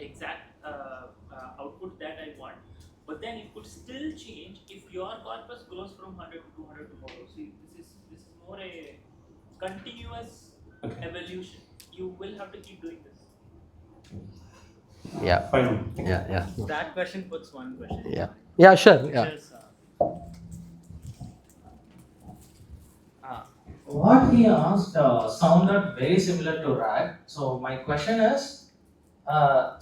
exact output that I want. But then it could still change if your corpus grows from 100 to 200 tomorrow. So this is more a continuous evolution. You will have to keep doing this. Yeah. Fine. Yeah. That question puts one question. Yeah. Yeah. Sure. Which Yeah. is, What he asked sounded very similar to RAG. So my question is,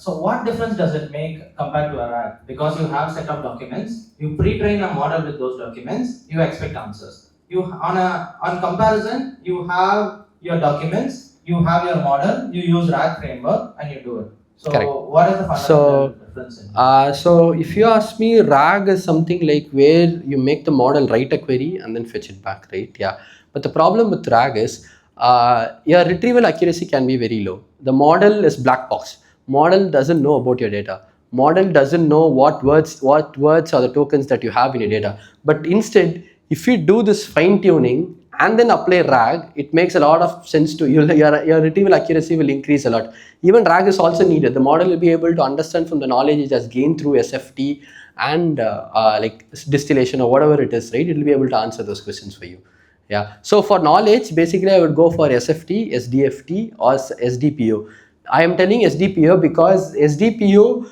so what difference does it make compared to a RAG? Because you have set of documents, you pre-train a model with those documents, you expect answers. You on comparison, you have your documents, you have your model, you use RAG framework, and you do it. So Correct. what is the fundamental difference in it? So if you ask me, RAG is something like where you make the model write a query and then fetch it back, right? Yeah. But the problem with RAG is your retrieval accuracy can be very low. The model is black box. Model doesn't know about your data. Model doesn't know what words are the tokens that you have in your data. But instead, if you do this fine tuning and then apply RAG, it makes a lot of sense to you. Your retrieval accuracy will increase a lot. Even RAG is also needed. The model will be able to understand from the knowledge it has gained through SFT and like distillation or whatever it is, right? It will be able to answer those questions for you. Yeah. So for knowledge, basically I would go for SFT, SDFT, or SDPO. I am telling SDPO because SDPO,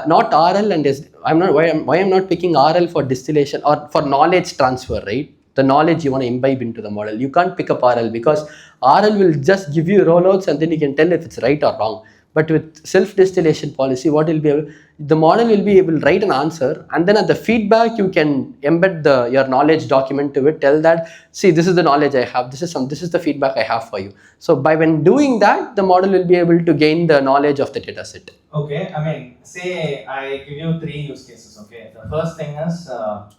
not RL and I'm not why I'm not picking RL for distillation or for knowledge transfer, right? The knowledge you want to imbibe into the model. You can't pick up RL because RL will just give you rollouts and then you can tell if it's right or wrong. But with self-distillation policy, what will be able, the model will be able to write an answer, and then at the feedback you can embed your knowledge document to it. Tell that, see, this is the knowledge I have. This is the feedback I have for you. So when doing that, the model will be able to gain the knowledge of the data set. Okay, I mean, say I give you 3 use cases. Okay, the first thing is a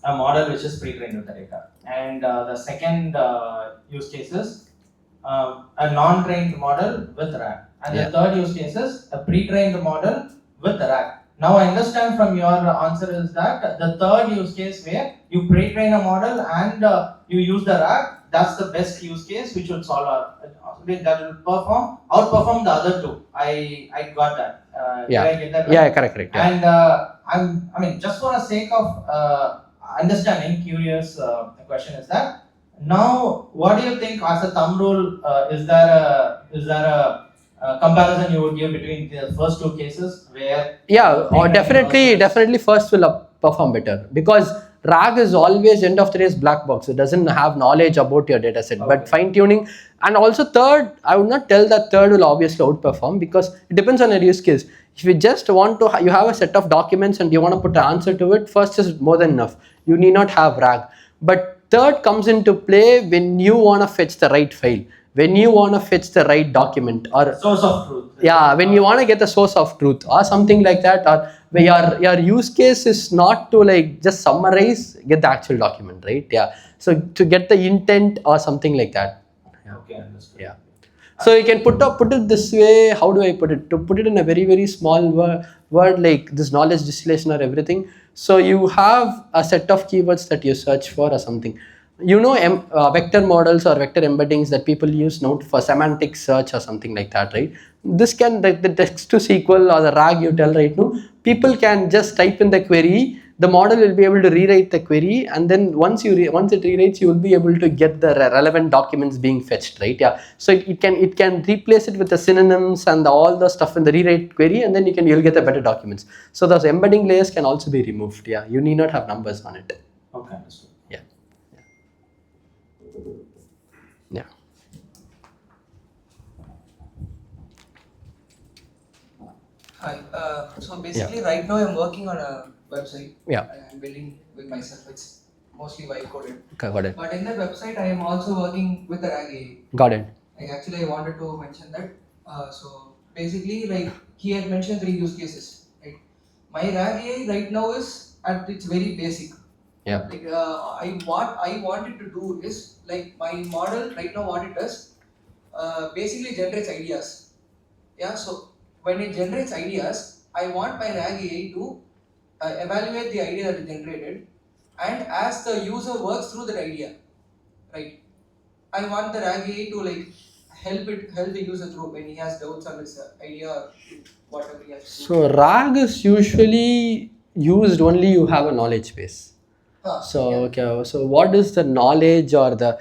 model which is pre-trained with the data, and the second use case is a non-trained model with RAG, and the third use case is a pre-trained model with RAG. Now I understand from your answer is that the third use case where you pre-train a model and you use the RAG, that's the best use case which would solve our that will outperform the other two. I got that. Yeah. Did I get that right? Yeah, correct. Yeah. And I mean, just for the sake of understanding, curious, the question is that now, what do you think as a thumb rule? Is there a comparison you would give between the first two cases where? Yeah, or thing definitely first will perform better, because RAG is always end of the day is black box. It doesn't have knowledge about your data set. But Okay. fine tuning, and also third, I would not tell that third will obviously outperform, because it depends on your use case. If you just want to, you have a set of documents and you want to put an answer to it, first is more than enough. You need not have RAG. But third comes into play when you want to fetch the right file, when you want to fetch the right document, or Source of truth. yeah, when you want to get the source of truth or something like that, or where your use case is not to like just summarize, get the actual document, right? Yeah, so to get the intent or something like that. Yeah. Okay, understood. Yeah. So you can put it this way. How do I put it? To put it in a very small word like this knowledge distillation or everything. So you have a set of keywords that you search for or something. You know, vector models or vector embeddings that people use now for semantic search or something like that, right? This can the text to SQL or the RAG you tell right now. People can just type in the query. The model will be able to rewrite the query, and then once it rewrites, you will be able to get the relevant documents being fetched, right? Yeah. So it can replace it with the synonyms and all the stuff in the rewrite query, and then you'll get the better documents. So those embedding layers can also be removed. Yeah, you need not have numbers on it. Okay, understood. Yeah. Yeah. Hi. So basically, right now I'm working on a website. Yeah. I'm building with myself. It's mostly vibe coded. Got it. But in that website, I am also working with the RAG AI. Got it. Like actually, I wanted to mention that. So basically, like he had mentioned 3 use cases. Right. My RAG AI right now is at its very basic. Yeah. Like what I wanted to do is like my model right now what it does basically generates ideas. Yeah. So when it generates ideas, I want my RAG AI to evaluate the idea that it generated, and as the user works through that idea, right? I want the RAG AI to like help the user through when he has doubts on his idea or whatever he has. To do. So RAG is usually used only you have a knowledge base. So Yeah. okay, so what is the knowledge or the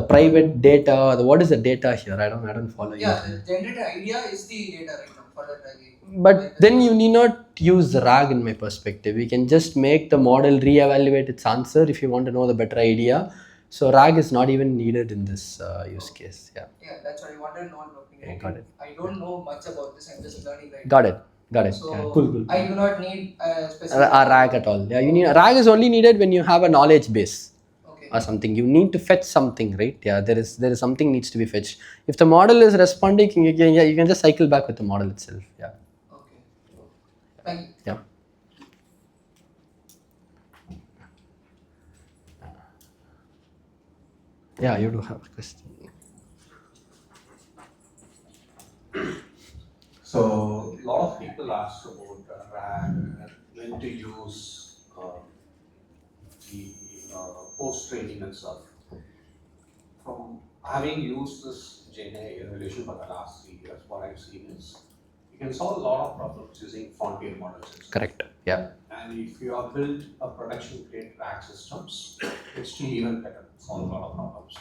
private data, or what is the data here? I don't follow you. Yeah, the generated idea is the data right now for that RAG AI. But then you need not use RAG in my perspective. You can just make the model reevaluate its answer if you want to know the better idea. So RAG is not even needed in this use case. Yeah. Yeah, that's what I wanted to know about. Yeah, got it. I don't know much about this. I'm just learning right Got it. So Yeah, cool. I do not need a specific A RAG at all. Yeah, you need RAG is only needed when you have a knowledge base. Okay. Or something. You need to fetch something, right? Yeah, there is something needs to be fetched. If the model is responding, you can just cycle back with the model itself. Yeah. Okay. Thank you. Yeah. Yeah, you do have a question. So a lot of people ask about RAG and when to use the post-training and stuff. From having used this GenAI evaluation for the last 3 years, what I've seen is you can solve a lot of problems using frontier models. Correct. Yeah. And if you have built a production-grade RAG systems, it's still even better, solve a lot of problems.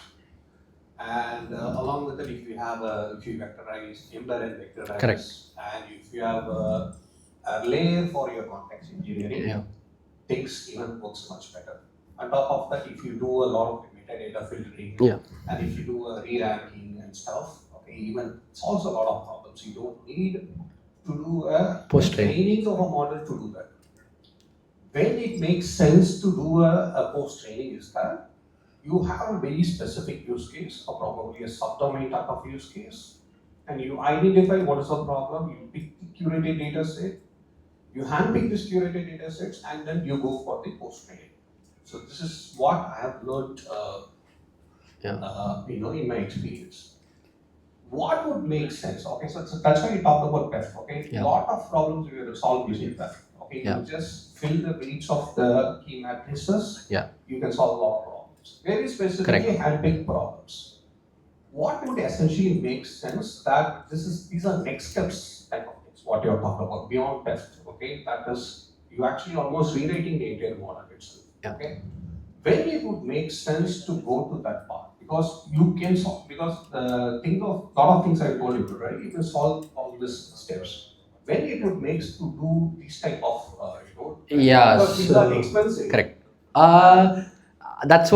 And along with it, if you vectorize, embedded vectorize, Correct. and if you have a layer for your context engineering, Yeah. things even works much better. On top of that, if you do a lot of metadata filtering, Yeah. and if you do a re-ranking and stuff, okay, even it solves a lot of problems. You don't need to do a Post-training. training of a model to do that. When it makes sense to do a post-training is that you have a very specific use case, or probably a subdomain type of use case, and you identify what is the problem, you pick the curated data set, you handpick this curated data sets, and then you go for the post-training. So this is what I have learned, in my experience. What would make sense? Okay, so that's why we talked about PEF. Okay, Yeah. a lot of problems we will solve using PEF. Okay, Yeah. you just fill the weights of the key matrices. Yeah. You can solve a lot of problems. problems. Very specifically helping problems. What would essentially make sense that these are next steps type of things, what you're talking about, beyond test, okay? That is, you actually almost rewriting the entire model itself, okay? When it would make sense to go to that part, because you can solve, because think of lot of things I told you, right? You can solve all these steps. When it would make to do these type of, Yeah, because these are so expensive. correct. That's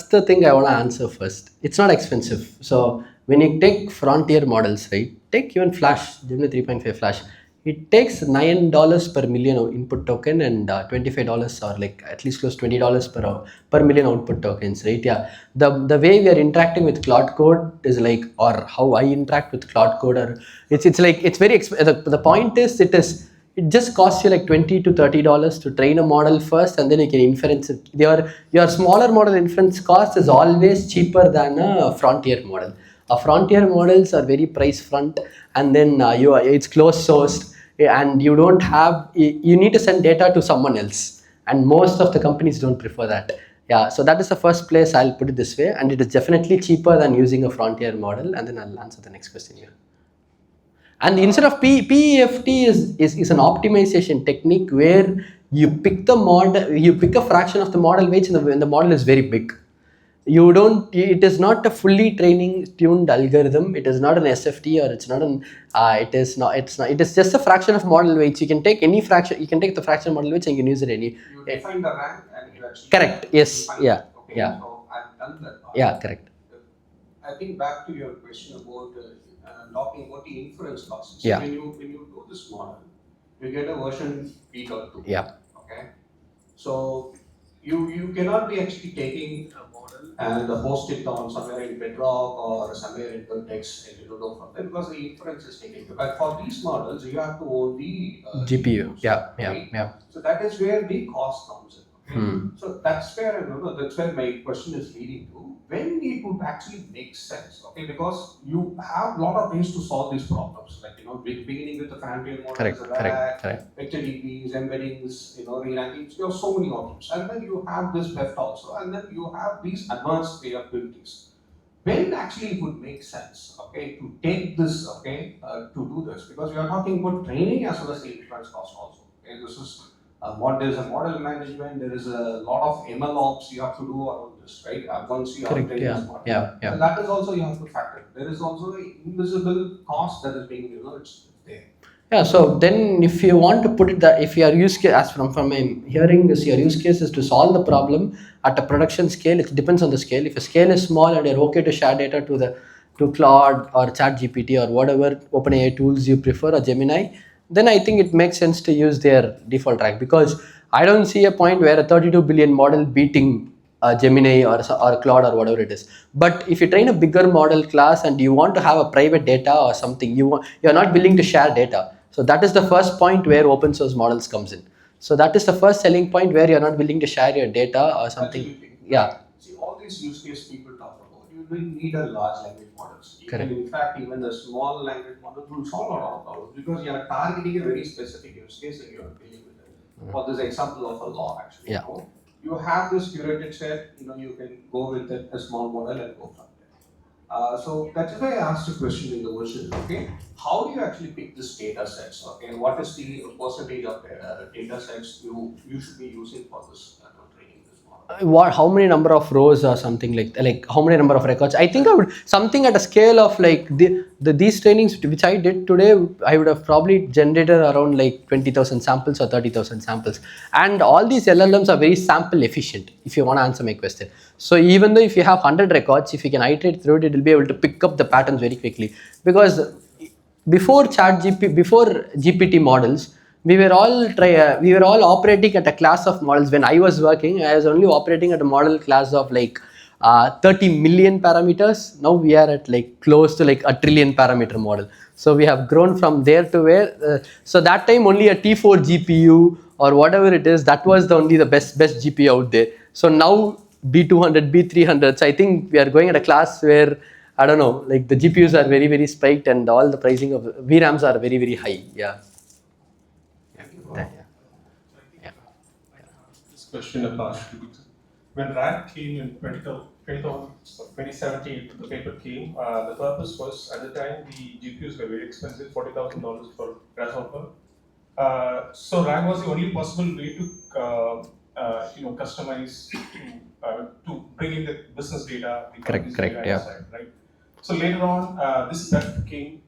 the thing I want to answer first. It's not expensive. So when you take frontier models, right? Take even Flash, Gemini 3.5 Flash. It takes $9 per million input token and $25 or like at least close $20 per million output tokens, right? Yeah. The way we are interacting with Cloud Code is like, or how I interact with Cloud Code, or it's like it's very the point is it just costs you like $20 to $30 to train a model first, and then you can inference it. Your smaller model inference cost is always cheaper than a frontier model. A frontier models are very price front, and then it's closed sourced, and you need to send data to someone else, and most of the companies don't prefer that. Yeah, so that is the first place I'll put it this way, and it is definitely cheaper than using a frontier model, and then I'll answer the next question here. And instead of PEFT is an optimization technique where you pick the model, you pick a fraction of the model weights when the model is very big. It is not a fully tuned algorithm. It is not an SFT, or it's not it is just a fraction of model weights. You can take any fraction, you can take the fraction of model weights and you can use it any. You define the rank and you actually. Correct, yes, yeah, okay, yeah. So I've done that part. Yeah, correct. I think back to your question about talking about the inference losses. Yeah. When you do this model, you get a version v.2. Yeah. Okay. So you cannot be actually taking a model and host it on somewhere in Bedrock or somewhere in Vertex and you don't know from there, because the inference is taken. But for these models, you have to own the GPU. Yeah, right? yeah. So that is where the cost comes in. Okay? So that's where my question is leading to. When it would actually make sense, okay? Because you have a lot of ways to solve these problems, like beginning with the frontier models, Correct. HTTPs, embeddings, re-rankings. You have so many options, and then you have this left also, and then you have these advanced capabilities. When actually it would make sense, okay, to take this, okay, to do this, because we are talking about training as well as the inference cost also. Okay, this is there is a model management, there is a lot of ML ops you have to do around this, right? Once you are training this model. Yeah. So that is also you have to factor. There is also an invisible cost that is being, it's there. Yeah, so then if you want to put it that if your use case, as from my hearing, is your use case is to solve the problem at a production scale. It depends on the scale. If a scale is small and you're okay to share data to Claude or ChatGPT or whatever OpenAI tools you prefer, or Gemini, then I think it makes sense to use their default track, because I don't see a point where a 32 billion model beating Gemini or Claude or whatever it is. But if you train a bigger model class and you want to have a private data or something, you're not willing to share data. So that is the first point where open source models comes in. So that is the first selling point where you're not willing to share your data or something. Absolutely. Yeah. See, all these use case people talk about, you will need a large language models. Correct. In fact, even the small language models will solve a lot of problems, because you are targeting a very specific use case and you are dealing with it. For this example of a law, actually, Yeah. You have this curated set, you can go with a small model and go from there. So that's why I asked a question in the version, okay? How do you actually pick this data sets, okay? What is the percentage of data sets you should be using for this training this model? How many number of rows or something like how many number of records? I think I would something at a scale of like these trainings which I did today, I would have probably generated around like 20,000 samples or 30,000 samples, and all these LLMs are very sample efficient, if you want to answer my question. So even though if you have 100 records, if you can iterate through it, it will be able to pick up the patterns very quickly, because before GPT models, we were all operating at a class of models. When I was working, I was only operating at a model class of like 30 million parameters. Now we are at like close to like a trillion parameter model. So we have grown from there to where. So that time only a T4 GPU or whatever it is, that was the best GPU out there. So now B200, B300. So I think we are going at a class where, I don't know, like the GPUs are very, very spiked, and all the pricing of VRAMs are very, very high. Yeah. This question of partially. when RAG came in 2017, the paper came, the purpose was, at the time, the GPUs were very expensive, $40,000 for Grasshopper. So RAG was the only possible way to, customize to bring in the business data, the company's Correct, data yeah. inside, right? So later on, this PEF came,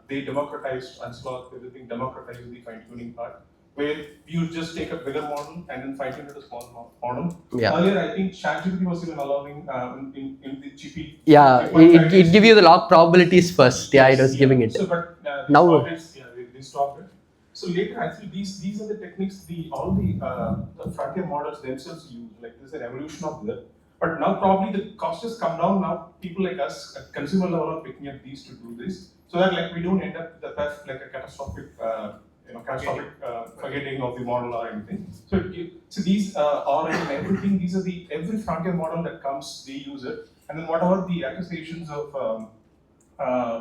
they democratized, unsloth everything, democratized the fine-tuning part, where you just take a bigger model and then fine-tune it a small model. Yeah. Earlier, I think ChatGPT was even allowing in the GP. Yeah, it give you the log probabilities first. Yeah, it was giving it. So, but Now- they stopped it. So later, actually, these are the techniques all the frontier models themselves use. Like there's an evolution of that. But now probably the cost has come down. Now people like us, at consumer level, are picking up these to do this, so that like we don't end up with the PEF like a catastrophic, forgetting of the model or anything. So these are in everything. These are every frontier model that comes, they use it, and then whatever the accusations of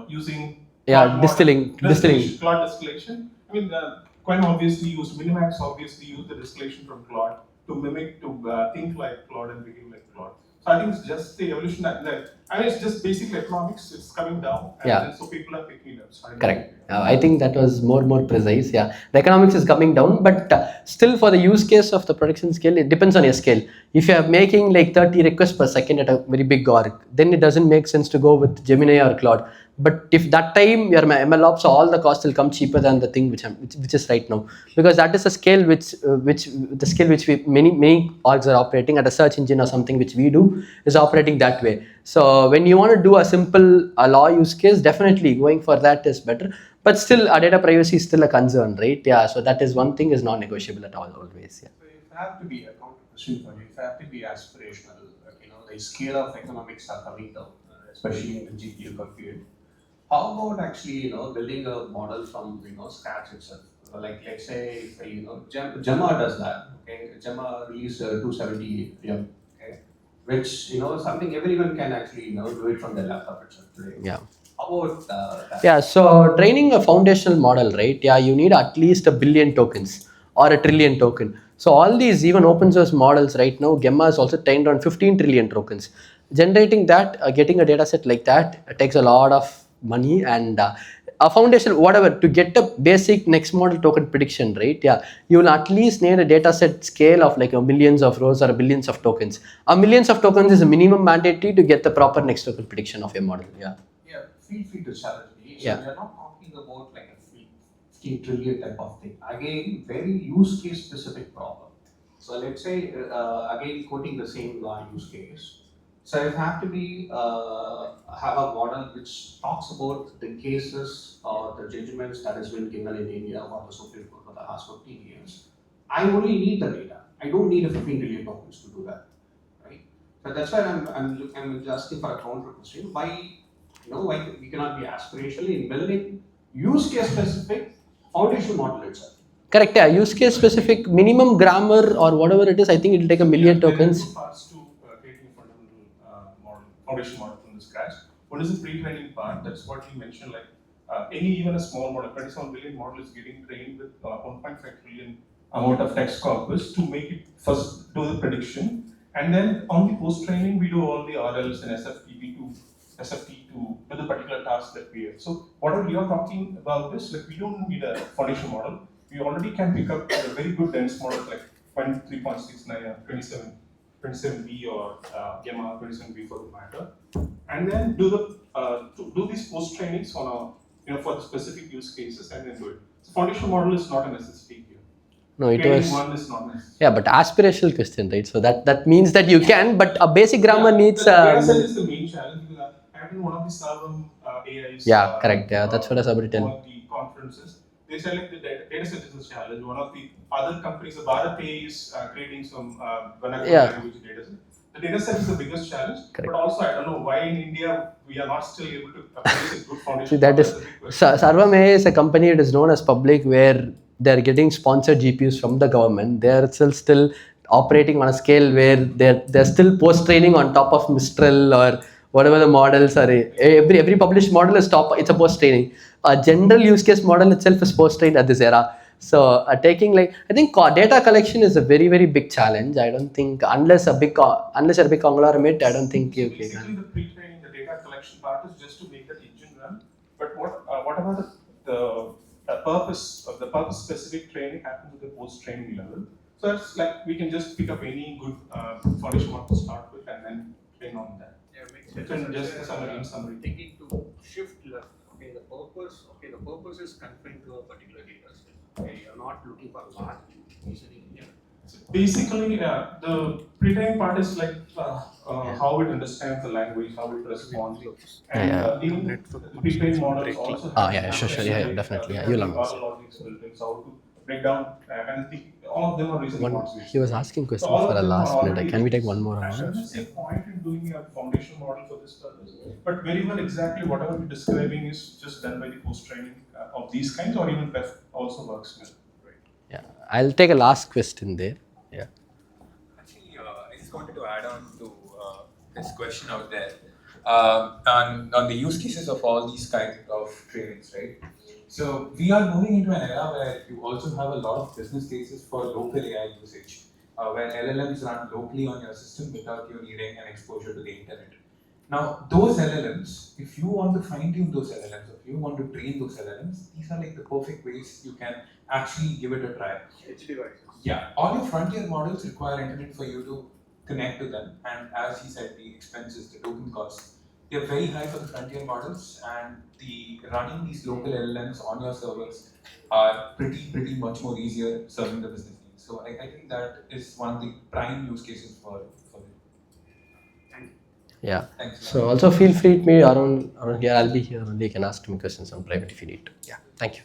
using distilling. Claude distillation. I mean, Quen obviously used, Minimax obviously used the distillation from Claude to mimic, to think like Claude and behave like Claude. So I think it's just the evolution that, it's just basic economics, it's coming down, and then so people are picking it up. So Correct. I think that was more precise. Yeah, the economics is coming down, but still for the use case of the production scale, it depends on your scale. If you are making like 30 requests per second at a very big org, then it doesn't make sense to go with Gemini or Claude. But if that time your MLOps, all the cost will come cheaper than the thing which is right now, because that is a scale which many orgs are operating at. A search engine or something which we do is operating that way. So when you want to do a simple law use case, definitely going for that is better. But still, our data privacy is still a concern, right? Yeah. So that is one thing is non-negotiable at all always. Yeah. So if I have to be a counter question for you, if I have to be aspirational, the scale of economics are coming down, especially in the GPU compute. How about actually, building a model from, scratch itself? Like, let's say, Gemma does that, okay? Gemma released 270, okay? Which, something everyone can actually, do it from their laptop itself today. Yeah. How about that? Yeah, so training a foundational model, right? Yeah, you need at least 1 billion tokens or 1 trillion token. So all these even open source models right now, Gemma is also trained on 15 trillion tokens. Generating that, getting a data set like that takes a lot of money, and a foundation, whatever, to get a basic next model token prediction, right? Yeah, you will at least need a data set scale of like millions of rows or billions of tokens. Millions of tokens is a minimum mandatory to get the proper next token prediction of your model. Yeah. Yeah, feel free to challenge me. So Yeah. we are not talking about like a 15 trillion type of thing. Again, very use case specific problem. So let's say, again, quoting the same law use case. So it have to be have a model which talks about the cases or the judgments that has been given in India or the Supreme Court for the last 15 years. I only need the data. I don't need a 15 trillion tokens to do that, right? So that's why I'm asking for a counter question. Why we cannot be aspirational in building use case specific foundation model itself? Correct. Yeah, use case specific minimum grammar or whatever it is. I think it will take 1 million tokens. There are two parts to creating a fundamental foundation model from the scratch. One is the pre-training part. That's what you mentioned. Like even a small model, 27 billion model is getting trained with 1.5 trillion amount of text corpus to make it first do the prediction, and then on the post training we do all the RLs and SFT to do the particular task that we have. So whatever we are talking about is like we don't need a foundation model. We already can pick up a very good dense model like 3.69 or 27B or Gemma 27B for the matter, and then do these post trainings on for the specific use cases and then do it. So foundation model is not a necessity here. No, it Training was. one is not necessary. Yeah, but aspirational question, right? So that means that you can, but a basic grammar needs. The data set is the main challenge because I think one of the Salvam AIs. Yeah, correct. Yeah, that's what I was about to tell. One of the conferences, they said like the data set is a challenge. One of the other companies, the Bharat Pay is creating some vernacular language data set. The data set is the biggest challenge, Correct. but also I don't know why in India we are not still able to produce a good foundation. See, that is That's a big question. Sarvamay is a company that is known as public, where they are getting sponsored GPUs from the government. They are still operating on a scale where they're still post training on top of Mistral or whatever the models are. Every published model is top. It's a post training. A general use case model itself is post trained at this era. So taking like, I think data collection is a very very big challenge. I don't think unless unless you're a big conglomerate, I don't think So you basically, can. the pre-training, the data collection part is just to make that engine run. But what about the purpose specific training happens at the post training level? So that's like we can just pick up any good foundation model to start with and then train on that. Yeah, makes So sense. just in summary. Thinking to shift left. The purpose is confined to a particular data set. Okay, you're not looking for large reasoning. Yeah. So basically, the pre-training part is like how it understands the language, how it responds, and Yeah. even the pre-trained models also have Yeah, sure, yeah, definitely, yeah, you'll understand. logics built in, so how to break down and think all of them are reasoning models. He was asking So questions all for of a them are last minute. already Can we take reduced. one more I round? don't see a point in doing a foundation model for this purpose, but very well exactly whatever you're describing is just done by the post-training of these kinds, or even PEF also works well. Yeah, I'll take a last question there. Yeah. Actually, I just wanted to add on to this question out there on the use cases of all these kinds of trainings, right? So we are moving into an era where you also have a lot of business cases for local AI usage, where LLMs run locally on your system without you needing an exposure to the internet. Now, those LLMs, if you want to fine-tune those LLMs, if you want to train those LLMs, these are like the perfect ways you can actually give it a try. Edge devices. Yeah, all your frontier models require internet for you to connect to them, and as he said, the expenses, the token costs, they're very high for the frontier models, and the running these local LLMs on your servers are pretty much more easier serving the business needs. So I think that is one of the prime use cases for it. Yeah. Thanks. So also feel free to me around here. I'll be here. You can ask me questions on private if you need to. Yeah. Thank you.